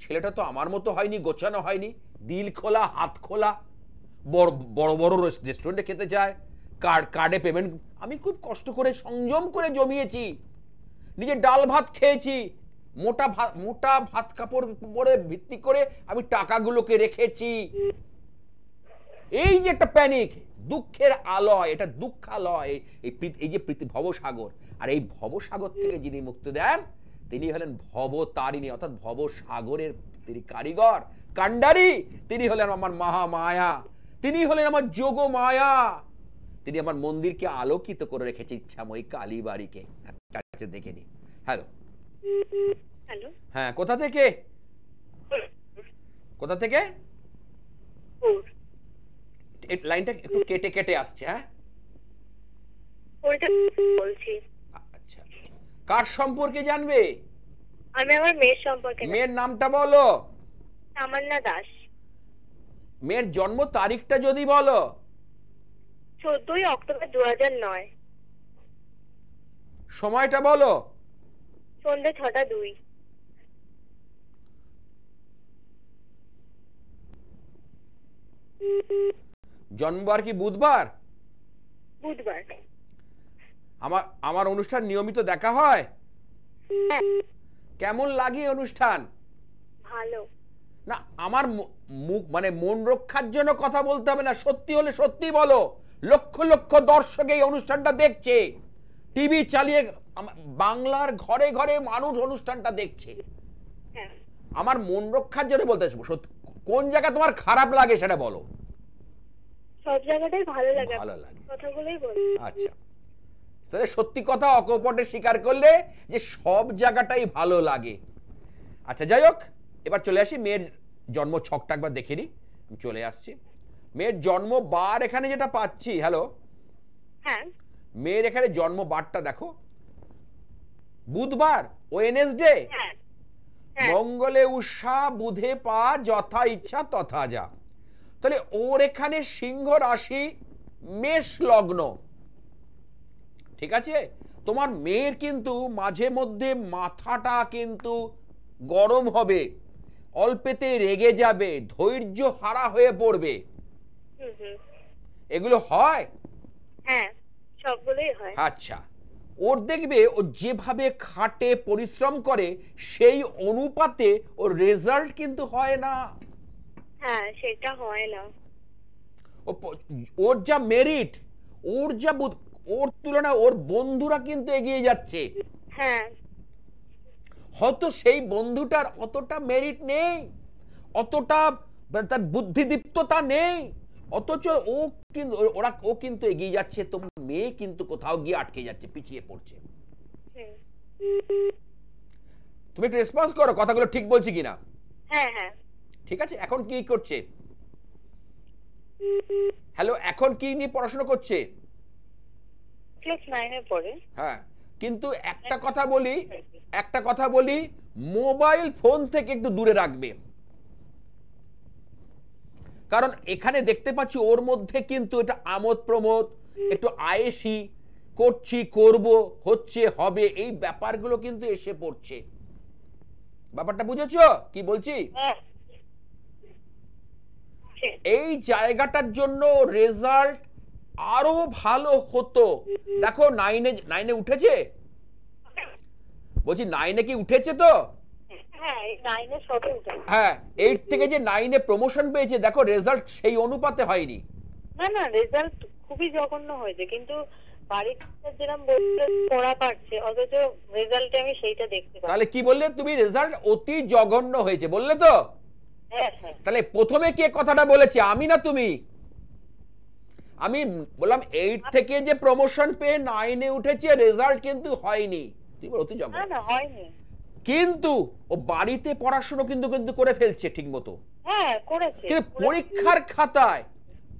ছেলেটা তো আমার মতো হয়নি, গোছানো হয়নি, দিল খোলা হাত খোলা, বড় বড় রেস্টুরেন্টে খেতে যায়, কার্ডে পেমেন্ট। আমি খুব কষ্ট করে সংযম করে জমিয়েছি, নিজে ডাল ভাত খেয়েছি, মোটা ভাত কাপড় পরে ভিত্তি করে আমি টাকাগুলোকে রেখেছি। এই যে একটা প্যানিক, দুঃখের আলয়, এটা দুঃখালয়, এই যে ভবসাগর, আর এই ভবসাগর থেকে যিনি মুক্তি দেন তিনি হলেন ভবতারিণী, অর্থাৎ ভবসাগরের তিনি কারিগর, কাণ্ডারি, তিনি হলেন আমার মহামায়া, তিনি হলেন আমার যোগমায়া, তিনি আমার মন্দিরকে আলোকিত করে রেখেছে ইচ্ছাময়ী কালীবাড়িকে। কাছে দেখে নি। হ্যালো হ্যালো, হ্যাঁ, কোথা থেকে? কোথা থেকে? লাইনটা একটু কেটে কেটে আসছে। হ্যাঁ, বলছি। আচ্ছা, কার সম্পর্কে জানবে? আমি আমার মেয়ের সম্পর্কে। মেয়ের নামটা বলো। তামান্না দাস। মেয়ের জন্ম তারিখটা যদি বলো। 14ই অক্টোবর 2009। সময়টা বলো। সন্ধ্যে 6:02। জন্মবার কি বুধবার? বুধবার। আমার অনুষ্ঠান নিয়মিত দেখা হয়? হ্যাঁ। কেমন লাগে অনুষ্ঠান? ভালো। না, আমার মুখ মানে মন রক্ষার জন্য কথা বলতে হবে না, সত্যি হলে সত্যি বলো। লক্ষ লক্ষ দর্শক এই অনুষ্ঠানটা দেখছে, টিভি চালিয়ে বাংলার ঘরে ঘরে মানুষ অনুষ্ঠানটা দেখছে। হ্যাঁ। আমার মন রক্ষার জন্য বলতে, কোন জায়গা তোমার খারাপ লাগে সেটা বলো। সব জায়গাটাই ভালো লাগে। ভালো লাগে, কথাগুলোই বল। আচ্ছা, তাহলে সত্যি কথা অকপটে স্বীকার করলে যে সব জায়গাটাই ভালো লাগে। আচ্ছা, যাই হোক, এবার চলে আসি মেয়ের জন্ম ছকটা একবার দেখে নি। আমি চলে আসছি, মেয়ের জন্ম বার এখানে যেটা পাচ্ছি। হ্যালো, হ্যাঁ, মেয়ের এখানে জন্ম বারটা দেখো, বুধবার, ওয়েনেসডে, হ্যাঁ, মঙ্গলে উষা, বুধে পা, যথা ইচ্ছা তথা যা। তাহলে ওর এখানে সিংহ রাশি, মেষ লগ্ন, ঠিক আছে? তোমার মেয়ের কিন্তু মাঝে মধ্যে মাথাটা কিন্তু গরম হবে, অল্পেতে রেগে যাবে, ধৈর্য হারা হয়ে পড়বে। এগুলো হয়? হ্যাঁ, সবগুলোই হয়। আচ্ছা, ওর দেখবে ও যেভাবে খাটে পরিশ্রম করে সেই অনুপাতে ওর রেজাল্ট কিন্তু হয় না। হ্যাঁ, সেটা হয় না। ওর যা মেরিট, ওর যা ওর তুলনায় ওর বন্ধুরা কিন্তু এগিয়ে যাচ্ছে। হ্যাঁ, হয়তো সেই বন্ধুটার অতটা মেরিট নেই, অতটা তার বুদ্ধিদীপ্ততা নেই, অথচ ও কিন্তু এগিয়ে যাচ্ছে। তোমার মেয়ে কিন্তু কোথাও গিয়ে আটকে যাচ্ছে, পিছিয়ে পড়ছে। তুমি একটু রেসপন্স করো কথাগুলো ঠিক বলছি কিনা। হ্যাঁ হ্যাঁ ঠিক আছে, এখন কি করছে? হ্যালো, এখন কি নিয়ে পড়াশোনা করছে? ক্লাস 9 এ পড়ে। হ্যাঁ, কিন্তু একটা কথা বলি, মোবাইল ফোন থেকে একটু দূরে রাখবে। কারণ এখানে দেখতে পাচ্ছি ওর মধ্যে কিন্তু এটা আমোদ প্রমোদ, একটু আয়েসি, করছি, করব, হচ্ছে, হবে, এই ব্যাপারগুলো কিন্তু এসে পড়ছে। ব্যাপারটা বুঝেছো কি বলছি? হ্যাঁ এই জায়গাটার জন্য রেজাল্ট আরো ভালো হতো। দেখো 9-এ উঠেছে, বলছি 9-এ কি উঠেছে তো? হ্যাঁ 9 এ সবে উঠেছে। হ্যাঁ, 8 থেকে যে 9-এ প্রমোশন পেয়েছে, দেখো রেজাল্ট সেই অনুপাতে হয়নি। না না, রেজাল্ট খুবই জঘন্য হয়েছে, কিন্তু বাড়িতে যেরকম বলতে পড়া পাচ্ছে, অথচ রেজাল্টে আমি সেইটা দেখতে পাচ্ছি। তাহলে কি বললে তুমি? রেজাল্ট অতি জঘন্য হয়েছে বললে তো? হ্যাঁ হ্যাঁ তাহলে প্রথমে কে কথাটা বলেছে, আমি না তুমি? আমি বললাম 8 থেকে যে প্রমোশন পেয়ে 9-এ উঠেছে, রেজাল্ট কিন্তু হয়নি। তুই বল অতি না জঘন্য। না হয়নি। কিন্তু ও বাড়িতে পড়াশোনা কিন্তু কিন্তু করে ফেলছে ঠিক মতো, হ্যাঁ করেছে, কিন্তু পরীক্ষার খাতায়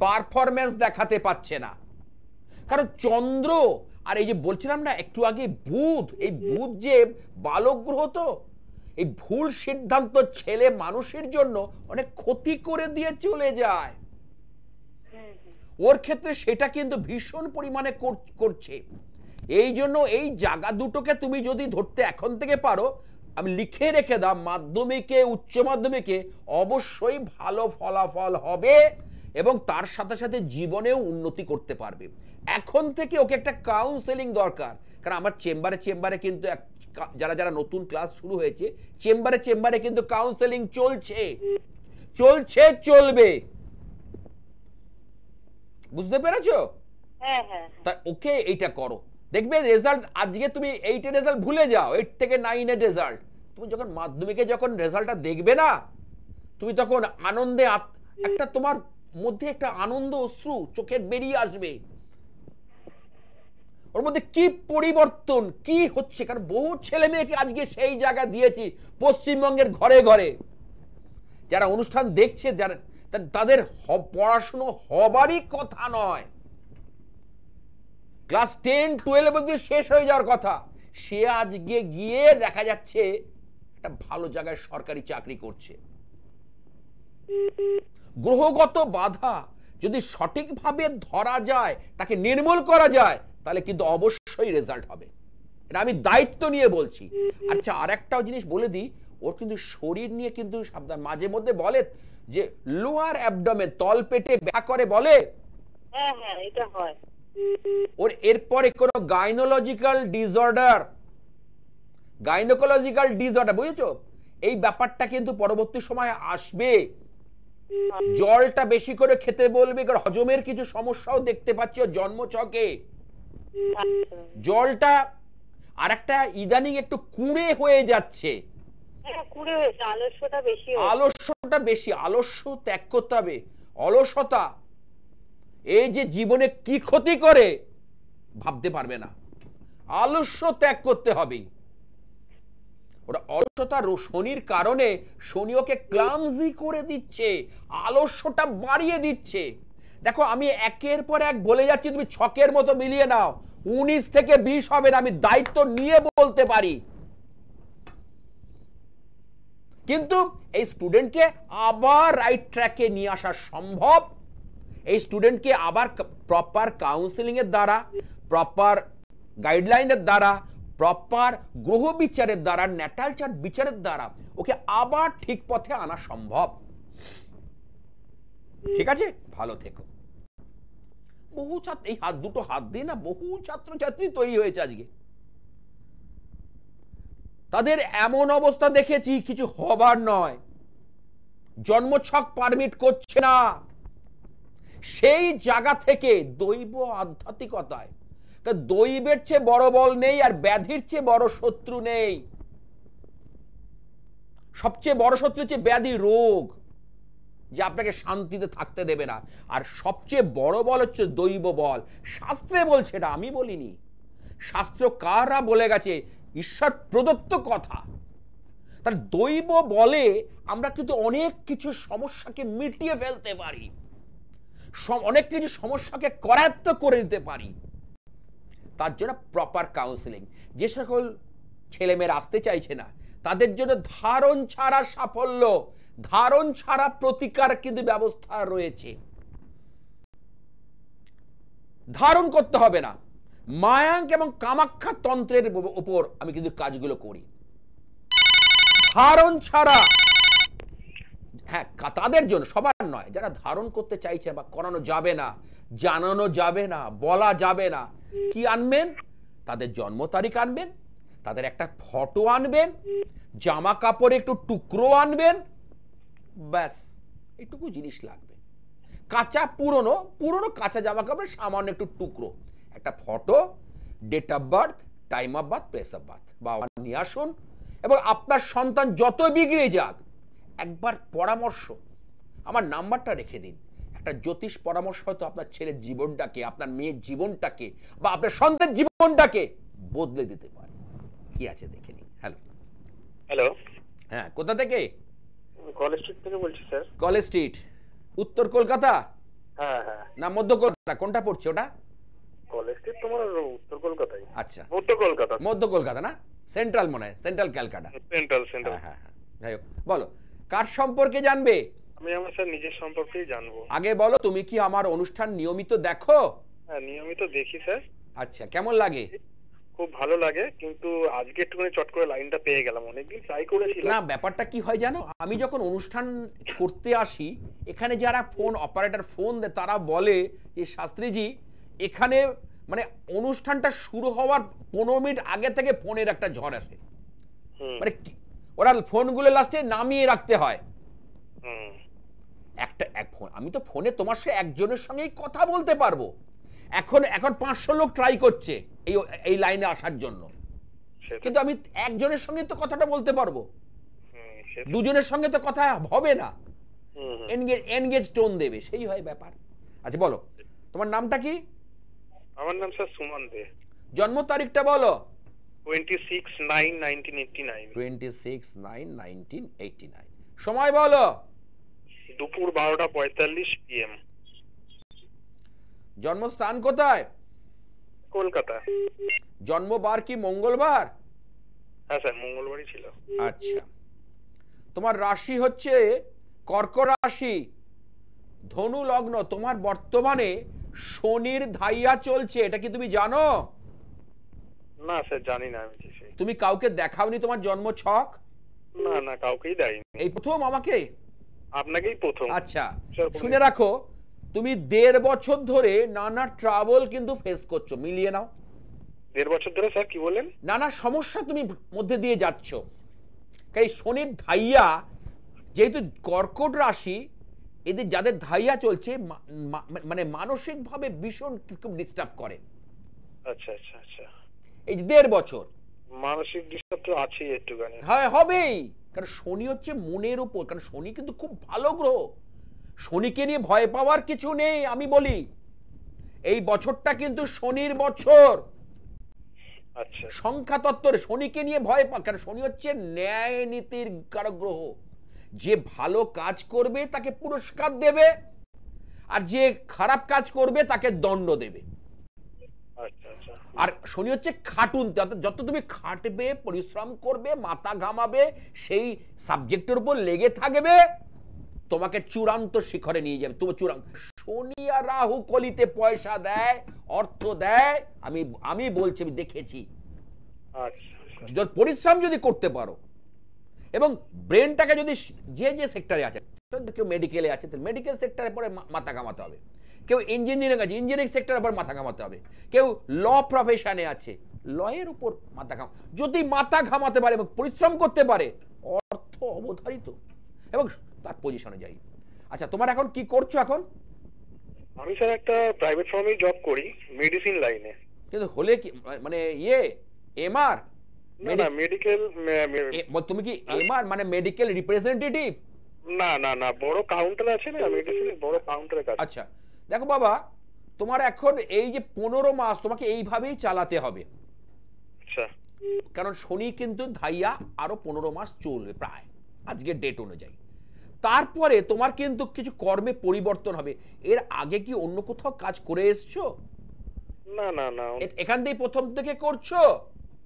পারফরম্যান্স দেখাতে পাচ্ছে না। কারণ চন্দ্র আর এই যে বলছিলাম না একটু আগে বুধ, এই বুধ যে বালক গ্রহ, তো এই ভুল সিদ্ধান্ত ছেলে মানুষের জন্য অনেক ক্ষতি করে দিয়ে চলে যায়। ওর ক্ষেত্রে সেটা কিন্তু ভীষণ পরিমাণে করছে। এই জন্য এই জায়গা দুটোকে তুমি যদি ধরতে এখন থেকে পারো, আমি লিখে রেখে দাও, মাধ্যমিকে উচ্চ মাধ্যমিকে অবশ্যই ভালো ফলাফল হবে এবং তার সাথে সাথে জীবনেও উন্নতি করতে পারবে। এখন থেকে ওকে একটা কাউন্সেলিং দরকার। কারণ আমার চেম্বারে কিন্তু যারা যারা নতুন ক্লাস শুরু হয়েছে, চেম্বারে কিন্তু কাউন্সেলিং চলবে। বুঝতে পেরেছো? হ্যাঁ হ্যাঁ তা ওকে এইটা করো, দেখবে রেজাল্ট। আজকে তুমি 8-এর রেজাল্ট ভুলে যাও, 8 থেকে 9-এর রেজাল্ট, তুমি যখন মাধ্যমিকে যখন রেজাল্টটা দেখবে না, তুমি তখন আনন্দে একটা তোমার মধ্যে একটা আনন্দ অশ্রু চোখে বেরিয়ে আসবে। ওর মধ্যে কি পরিবর্তন কি হচ্ছে। কারণ বহু ছেলে মেয়েকে আজকে সেই জায়গা দিয়েছি পশ্চিমবঙ্গের ঘরে ঘরে, যারা অনুষ্ঠান দেখছে, যারা তাদের পড়াশুনো হবারই কথা নয়, ক্লাস 10-12 অবধি শেষ হয়ে যাওয়ার কথা, সে আজকে গিয়ে দেখা যাচ্ছে একটা ভালো জায়গায় সরকারি চাকরি করছে। গ্রহগত বাধা যদি সঠিকভাবে ধরা যায়, তাকে নির্মূল করা যায়, তাহলে কিন্তু অবশ্যই রেজাল্ট হবে। এটা আমি দায়িত্ব নিয়ে বলছি। আচ্ছা, আর একটাও জিনিস বলে দিই, ওর কিন্তু শরীর নিয়ে কিন্তু সাবধান। মাঝে মধ্যে বলে যে লোয়ার অ্যাবডোমেন, তল পেটে ব্যথা করে বলে। হ্যাঁ হ্যাঁ এটা হয়। ওর এরপরে কোনো গাইনোকোলজিক্যাল ডিসঅর্ডার, বুঝেছো? এই ব্যাপারটা কিন্তু পরবর্তী সময় আসবে। জলটা বেশি করে খেতে বলবে, কারণ হজমের কিছু সমস্যাও দেখতে পাচ্ছি ওর জন্মছকে। জলটা আর একটা ইদানিং একটু কুঁড়ে হয়ে যাচ্ছে, আলস্যটা বেশি। আলস্য ত্যাগ করতে হবে। অলসতা এই যে জীবনে কি ক্ষতি করে ভাবতে পারবে না। আলস্য ত্যাগ করতে হবে। ওরা অলসতা শনির কারণে শনি ওকে ক্লামজি করে দিচ্ছে, আলস্যটা বাড়িয়ে দিচ্ছে। দেখো আমি একের পর এক বলে যাচ্ছি, তুমি ছকের মতো মিলিয়ে নাও, 19 থেকে 20 হবে না, আমি দায়িত্ব নিয়ে বলতে পারি। কিন্তু এই স্টুডেন্টকে আবার রাইট ট্র্যাকে নিয়ে আসা সম্ভব। এই স্টুডেন্টকে আবার প্রপার কাউন্সেলিং এর দ্বারা, প্রপার গাইডলাইনের দ্বারা, প্রপার গ্রহ বিচারের দ্বারা, ন্যাটাল চার্ট বিচারের দ্বারা ওকে আবার ঠিক পথে আনা সম্ভব। ঠিক আছে, ভালো থেকো। বহু ছাত্র, এই দুটো হাত দিয়ে না বহু ছাত্রছাত্রী তৈরি হয়েছে আজকে। তাদের এমন অবস্থা দেখেছি কিছু হবার নয়, জন্মছক পারমিট করছে না। সেই জায়গা থেকে দৈব আধ্যাত্মিকতায়, দৈবের চেয়ে বড় বল নেই আর ব্যাধির চেয়ে বড় শত্রু নেই। সবচেয়ে বড় শত্রু হচ্ছে ব্যাধি, রোগ, যে আপনাকে শান্তিতে থাকতে দেবে না। আর সবচেয়ে বড় বল হচ্ছে দৈব বল। শাস্ত্রে বলছে, এটা আমি বলিনি, শাস্ত্রকাররা বলে গেছে, ঈশ্বর প্রদত্ত কথা। তার দৈব বলে আমরা কিন্তু অনেক কিছু সমস্যাকে মিটিয়ে ফেলতে পারি, অনেক কিছু সমস্যাকে করায়ত্ত করে দিতে পারি। তার জন্য প্রপার কাউন্সিলিং। যে সকল ছেলেমেয়েরা আসতে চাইছে না তাদের জন্য ধারণ ছাড়া সাফল্য, ধারণ ছাড়া প্রতিকার কিন্তু ব্যবস্থা রয়েছে। ধারণ করতে হবে না, মায়াঙ্ক এবং কামাখ্যা তন্ত্রের উপর আমি কিন্তু কাজগুলো করি। ধারণ ছাড়া, হ্যাঁ তাদের জন্য, সবার নয়, যারা ধারণ করতে চাইছে বা করানো যাবে না, জানানো যাবে না, বলা যাবে না, কি আনবেন? তাদের জন্ম তারিখ আনবেন, তাদের একটা ফটো আনবেন, জামা কাপড়ে একটু টুকরো আনবেন, ব্যাস এইটুকু জিনিস লাগবে। কাঁচা পুরনো পুরনো কাঁচা জামা কাপড়ে সামান্য একটু টুকরো, একটা photo, date of birth, time of birth, place of birth বাবা নিয়ে আসুন। এবং আপনার সন্তান যত বিগড়ে যাক, একবার পরামর্শ, আমার নাম্বারটা রেখে দিন। একটা জ্যোতিষ পরামর্শ হয়তো আপনার ছেলের জীবনটাকে, আপনার মেয়ের জীবনটাকে বা আপনার সন্তানের জীবনটাকে বদলে দিতে পারে। কি আছে দেখে নিন। হ্যালো হ্যালো, হ্যাঁ কোথা থেকে? কলেজ স্ট্রিট থেকে বলছি স্যার। কলেজ স্ট্রিট, উত্তর কলকাতা? হ্যাঁ হ্যাঁ, না মধ্য কলকাতা, কোনটা পড়ছে ওটা? কলেজ স্ট্রিট তোমার উত্তর কলকাতায়। আচ্ছা, মধ্য কলকাতা। মধ্য কলকাতা না, সেন্ট্রাল মনে হয়, সেন্ট্রাল ক্যালকাটা। Central central. হ্যাঁ হ্যাঁ, যাই হোক, বলো কার সম্পর্কে জানবে? আমি আমার স্যার নিজের সম্পর্কেই জানবো। আগে বলো, তুমি কি আমার অনুষ্ঠান নিয়মিত দেখো? হ্যাঁ নিয়মিত দেখি স্যার। আচ্ছা, কেমন লাগে? খুব ভালো লাগে, কিন্তু আজকে একটুখানি চট করে লাইনটা পেয়ে গেলাম, অনেকদিন ট্রাই করেছিলাম। না, ব্যাপারটা কি হয় জানো, আমি যখন অনুষ্ঠান করতে আসি এখানে যারা ফোন অপারেটর ফোন দেয় তারা বলে যে শাস্ত্রীজি এখানে মানে অনুষ্ঠানটা শুরু হওয়ার 15 মিনিট আগে থেকে ফোনের একটা ঝড় আসে, মানে ওরা ফোনগুলো লাস্টে নামিয়ে রাখতে হয়। এক ফোন, আমি তো ফোনে তোমার সে একজনের সঙ্গেই কথা বলতে পারবো, এখন 500 লোক ট্রাই করছে এই লাইনে আসার জন্য, কিন্তু আমি একজনের সঙ্গে তো কথাটা বলতে পারবো, দুজনের সঙ্গে তো কথা হবে না, এনগেজ টোন দেবে, সেই হয় ব্যাপার। আচ্ছা বলো, তোমার নামটা কি? আমার নাম স্যার সুমন দে। জন্ম তারিখটা বলো। 26/9/1989। 26/9/1989। সময় বলো। দুপুর 12:45 PM। জন্মস্থান কোথায়? কলকাতা। জন্মবার কি মঙ্গলবার? হ্যাঁ স্যার, মঙ্গলবারই ছিল। আচ্ছা, তোমার রাশি হচ্ছে কর্কট রাশি, ধনু লগ্ন। তোমার বর্তমানে শনির ধাইয়া চলছে, এটা কি তুমি জানো? না স্যার, জানি না আমি। তুমি কাউকে দেখাওনি তোমার জন্ম ছক? না না, কাউকেই দেয়নি। এই প্রথম আমাকে? আপনাকেই প্রথম। আচ্ছা, শুনে রাখো, তুমি 1.5 বছর ধরে নানা ট্রাবল কিন্তু ফেস করছো, মিলিয়ে নাও। 1.5 বছর ধরে স্যার? কি বলেন? নানা সমস্যা তুমি মধ্যে দিয়ে যাচ্ছ। এই শনির ধাইয়া, যেহেতু কর্কট রাশি, এদের যাদের ধাইয়া চলছে মানে মানসিক ভাবে ভীষণ খুব ডিস্টার্ব করে। আচ্ছা আচ্ছা আচ্ছা। এই যে 1.5 বছর মানসিক ডিস্টার্ব তো আছেই একটুখানি। হ্যাঁ, হবেই, কারণ শনি হচ্ছে মনের উপর, কারণ শনি কিন্তু খুব ভালো গ্রহ, শনিকে নিয়ে ভয় পাওয়ার কিছু নেই। আমি বলি এই বছরটা কিন্তু শনির বছর। আচ্ছা, সংখ্যা তত্ত্বের শনিকে নিয়ে ভয় পা, কারণ শনি হচ্ছে ন্যায় নীতির কারক গ্রহ। যে ভালো কাজ করবে তাকে পুরস্কার দেবে, আর যে খারাপ কাজ করবে তাকে দণ্ড দেবে। আর শনি হচ্ছে খাটুন, যত তুমি খাটবে, পরিশ্রম করবে, মাথা ঘামাবে, সেই সাবজেক্টের উপর লেগে থাকবে, তোমাকে চূড়ান্ত শিখরে নিয়ে যাবে। তুমি চূড়ান্ত। শনি আর রাহু কলিতে পয়সা দেয়, অর্থ দেয়, আমি বলছি, আমি দেখেছি। পরিশ্রম যদি করতে পারো এবং ব্রেনটাকে যদি যে সেক্টরে আছে, কেউ মেডিকেলে আছে, মেডিকেল সেক্টরে পরে মাথা ঘামাতে হবে, কেউ ইঞ্জিনিয়ারিং আছে, ইঞ্জিনিয়ারিং সেক্টরের উপর মাথা ঘামাতে হবে, কেউ ল প্রফেশনে আছে, লয়ের উপর মাথা যদি মাথা ঘামাতে পারে এবং পরিশ্রম করতে পারে, অর্থ অবধারিত এবং তার পজিশনে যাই। আচ্ছা, তোমার এখন কি করছো? এখন আমি স্যার একটা প্রাইভেট ফার্মে জব করি, মেডিসিন লাইনে। কিন্তু হলে কি মানে এমআর মেডিকেল? তুমি কি এমআর মানে মেডিকেল রিপ্রেজেন্টেটিভ? না না না, বড় কাউন্টার আছে না মেডিসিনের, বড় কাউন্টারে কাজ। আচ্ছা, দেখো বাবা, তোমার এখন এই যে 15 মাস তোমাকে এইভাবেই চালাতে হবে। আচ্ছা, কারণ শনি কিন্তু ধাইয়া আরো 15 মাস চলবে প্রায় আজকের ডেট অনুযায়ী। তারপরে তোমার কিন্তু কিছু কর্মে পরিবর্তন হবে। এর আগে কি অন্য কোথাও কাজ করে এসছো? না না না, এখান থেকে প্রথম থেকে করছো?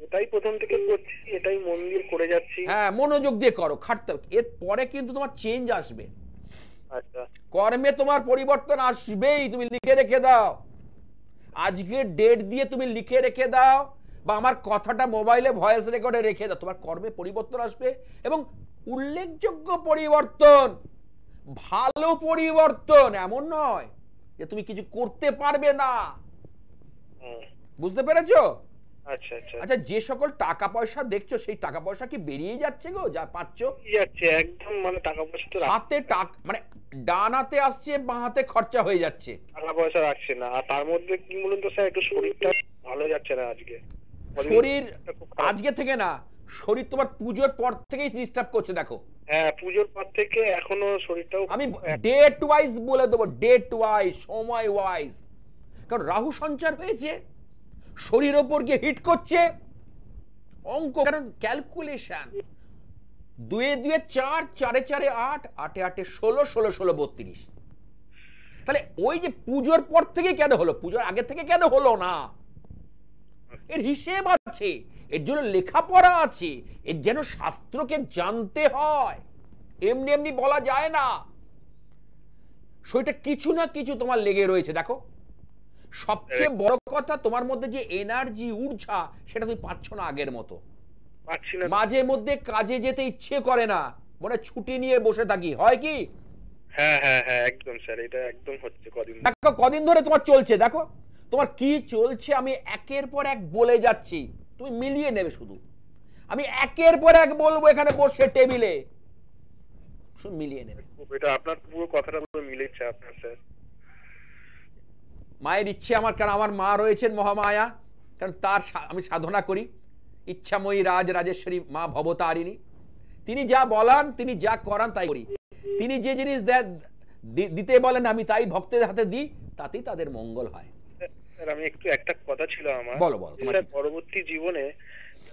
এটাই প্রথম থেকে করছি, এটাই মন দিয়ে করে যাচ্ছি। হ্যাঁ, মনোযোগ দিয়ে করো, খাটতে হবে। এর পরে কিন্তু তোমার চেঞ্জ আসবে। আচ্ছা, কর্মে তোমার পরিবর্তন আসবেই, তুমি লিখে রেখে দাও। আজকের ডেট দিয়ে তুমি লিখে রেখে দাও, বা আমার কথাটা মোবাইলে ভয়েস রেকর্ডে রেখে দাও। তোমার কর্মে পরিবর্তন আসবে এবং উল্লেখযোগ্য পরিবর্তন, ভালো পরিবর্তন। এমন নয় যে তুমি কিছু করতে পারবে না। বুঝতে পেরেছো? আচ্ছা আচ্ছা আচ্ছা, যে সকল টাকা পয়সা দেখছো সেই টাকা পয়সা কি বেরিয়ে যাচ্ছে গো, যা পাচ্ছো? যাচ্ছে একদম, মানে টাকা পয়সা তো হাতে মানে ডান হাতে আসছে, বাঁ হাতে খরচা হয়ে যাচ্ছে, টাকা পয়সা রাখছে না। আর তার মধ্যে কি বলুন তো স্যার, একটু শরীরটা ভালো যাচ্ছে না আজকে। শরীর আজকে থেকে না, শরীর তোমার পুজোর পর থেকেই ডিস্টার্ব করছে। দেখো, হ্যাঁ, পুজোর পর থেকে এখনো শরীরটাও, আমি ডেট ওয়াইজ বলে দেবো, ডেট ওয়াইজ, সময় ওয়াইজ। কারণ রাহু সঞ্চার হয়েছে, শরীরের ওপর গিয়ে হিট করছে। অঙ্ক, কারণ ক্যালকুলেশন, 2 2 4, 4 4 8, 8 8 16, 16 16 32। তাহলে ওই যে পুজোর পর থেকে কেন হলো, পুজোর আগে থেকে কেন হলো না, এর হিসেব আছে, এর জন্য লেখাপড়া আছে, এর যেন শাস্ত্রকে জানতে হয়। এমনি এমনি বলা যায় না। সেটা কিছু না কিছু তোমার লেগে রয়েছে। দেখো, সবচেয়ে বড় কথা, তোমার মধ্যে যে এনার্জি, ঊর্জা, সেটা তুমি পাচ্ছ না আগের মতো। মাঝে মধ্যে কাজে যেতে ইচ্ছে করে না, মনে ছুটি নিয়ে বসে থাকি, হয় কি? হ্যাঁ হ্যাঁ হ্যাঁ, একদম স্যার, এটা একদম হচ্ছে কদিন। দেখো কদিন ধরে তোমার চলছে, দেখো তোমার কি চলছে। আমি একের পর এক বলে যাচ্ছি, তুমি মিলিয়ে নেবে। শুধু আমি একের পর এক বলবো এখানে বসে টেবিলে, শুধু মিলিয়ে নেবে। এটা আপনার পুরো কথাটা পুরো মিলেছে আপনার স্যার। মায়ের ইচ্ছে আমার, কারণ আমার মা রয়েছেন মহামায়া, কারণ তার আমি সাধনা করি। ইচ্ছাময়ী রাজেশ্বরী মা ভবতারিণী, তিনি যা বলান, তিনি যা করান তাই করি। তিনি যে জিনিস দিতে বলেন আমি তাই ভক্তদের হাতে দিই, তাতেই তাদের মঙ্গল হয়। স্যার, আমি একটা কথা ছিল আমার। বলো বলো। তোমার পরবর্তী জীবনে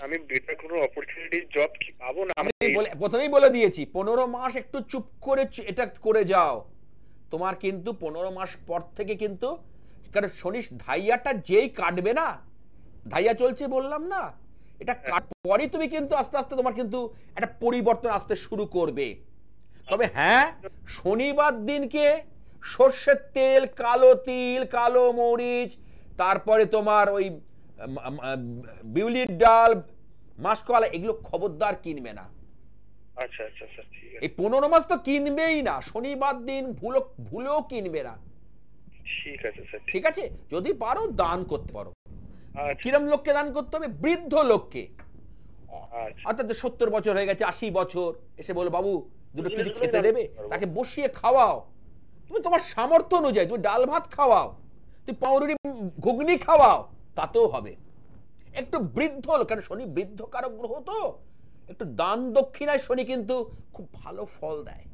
আমি বেটার কোনো অপরচুনিটি জব কি পাবো না? আমি প্রথমেই বলে দিয়েছি, 15 মাস একটু চুপ করে এটা করে যাও। তোমার কিন্তু 15 মাস পর থেকে কিন্তু, কারণ শনি ধাইয়াটা যেই কাটবে না, ধাইয়া চলছে বললাম না, এটা পরে তুমি কিন্তু আস্তে আস্তে তোমার কিন্তু একটা পরিবর্তন আসতে শুরু করবে। তবে হ্যাঁ, শনিবার দিনকে সর্ষের তেল, কালো তিল, কালো মরিচ, তারপরে তোমার ওই বিউলির ডাল, মাসকলা, এগুলো খবরদার কিনবে না। আচ্ছা আচ্ছা স্যার, ঠিক আছে। এই 15 মাস তো কিনবেই না, শনিবার দিন ভুলেও কিনবে না। ঠিক আছে স্যার, ঠিক আছে? যদি পারো দান করতে পারো। আচ্ছা। কিরম লোককে দান করতে হবে? বৃদ্ধ লোককে। অর্থাৎ 70 বছর হয়ে গেছে, 80 বছর, এসে বলো বাবু দুটো কিছু খেতে দেবে, তাকে বসিয়ে খাওয়াও। তুমি তোমার সামর্থ্য অনুযায়ী তুমি ডাল ভাত খাওয়াও, তুমি পাউরুটি ঘুগনি খাওয়াও, তাতেও হবে। একটু বৃদ্ধ লোক, কারণ শনি বৃদ্ধ কারক গ্রহ, তো একটু দান দক্ষিণায় শনি কিন্তু খুব ভালো ফল দেয়।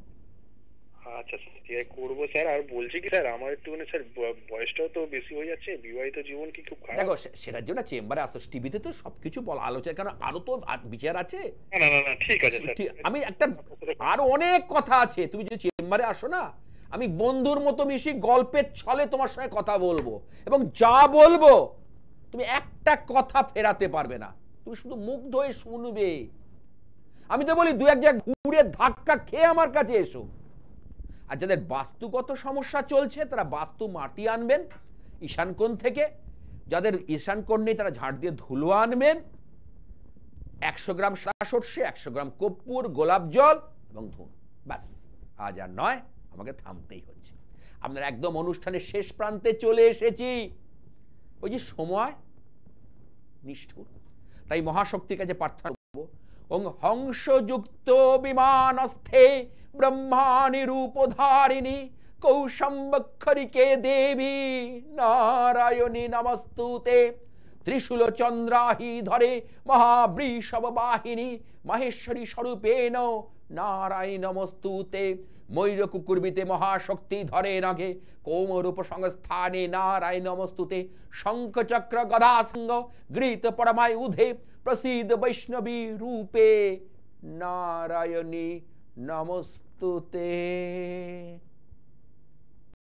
আচ্ছা স্যার, ঠিক আছে, করবো স্যার। আর বলছি কি স্যার, আমার একটুখানি স্যার বয়সটাও তো বেশি হয়ে যাচ্ছে, বিবাহিত জীবন কি খুব খারাপ? দেখো, সেটার জন্য চেম্বারে আসতো, টিভিতে তো সবকিছু বলা আলোচনা, কারণ আরো তো বিচার আছে। না না না, ঠিক আছে স্যার, আমি একটা আরো অনেক কথা আছে, তুমি যদি চেম্বারে আসো না, আমি বন্ধুর মতো মিশি, গল্পের ছলে তোমার সঙ্গে কথা বলবো, এবং যা বলবো তুমি একটা কথা ফেরাতে পারবে না, তুমি শুধু মুগ্ধ হয়ে শুনবে। আমি তো বলি 2-1 জায়গায় ঘুরে ধাক্কা খেয়ে আমার কাছে এসো। আর যাদের বাস্তুগত সমস্যা চলছে তারা বাস্তু মাটি আনবেন ঈশান কোণ থেকে, যাদের ঈশান কোণ নেই তারা ঝাড় দিয়ে ধুলো আনবেন, 100 গ্রাম সাদা সর্ষে, 100 গ্রাম কর্পূর, গোলাপ জল এবং ধুন, ব্যাস। আজ আর নয়, আমাকে থামতেই হচ্ছে। আপনার একদম অনুষ্ঠানের শেষ প্রান্তে চলে এসেছি। ওই যে সময় নিষ্ঠুর, তাই মহাশক্তির কাছে প্রার্থনা করব, ওং হংসযুক্ত বিমানস্থে ব্রহ্মাণি রূপধারিণী কৌশম্বক্ষরিকে দেবী নারায়ণী নমস্তুতে। ত্রিশূল চন্দ্রাহি ধরে মহাবৃষভ বাহিনী মহেশ্বরী স্বরূপেণ নারায়ণী নমস্তুতে। ময়ূর কুকুরবিতে মহাশক্তি ধরে নঘে কোমরূপ সংস্থানে নারায়ণ নমস্তুতে শঙ্খচক্র গদা সিংহ গৃহীত পরমায় উধে প্রসিদ্ধ বৈষ্ণবী রূপে নারায়ণী নমস্তুতে।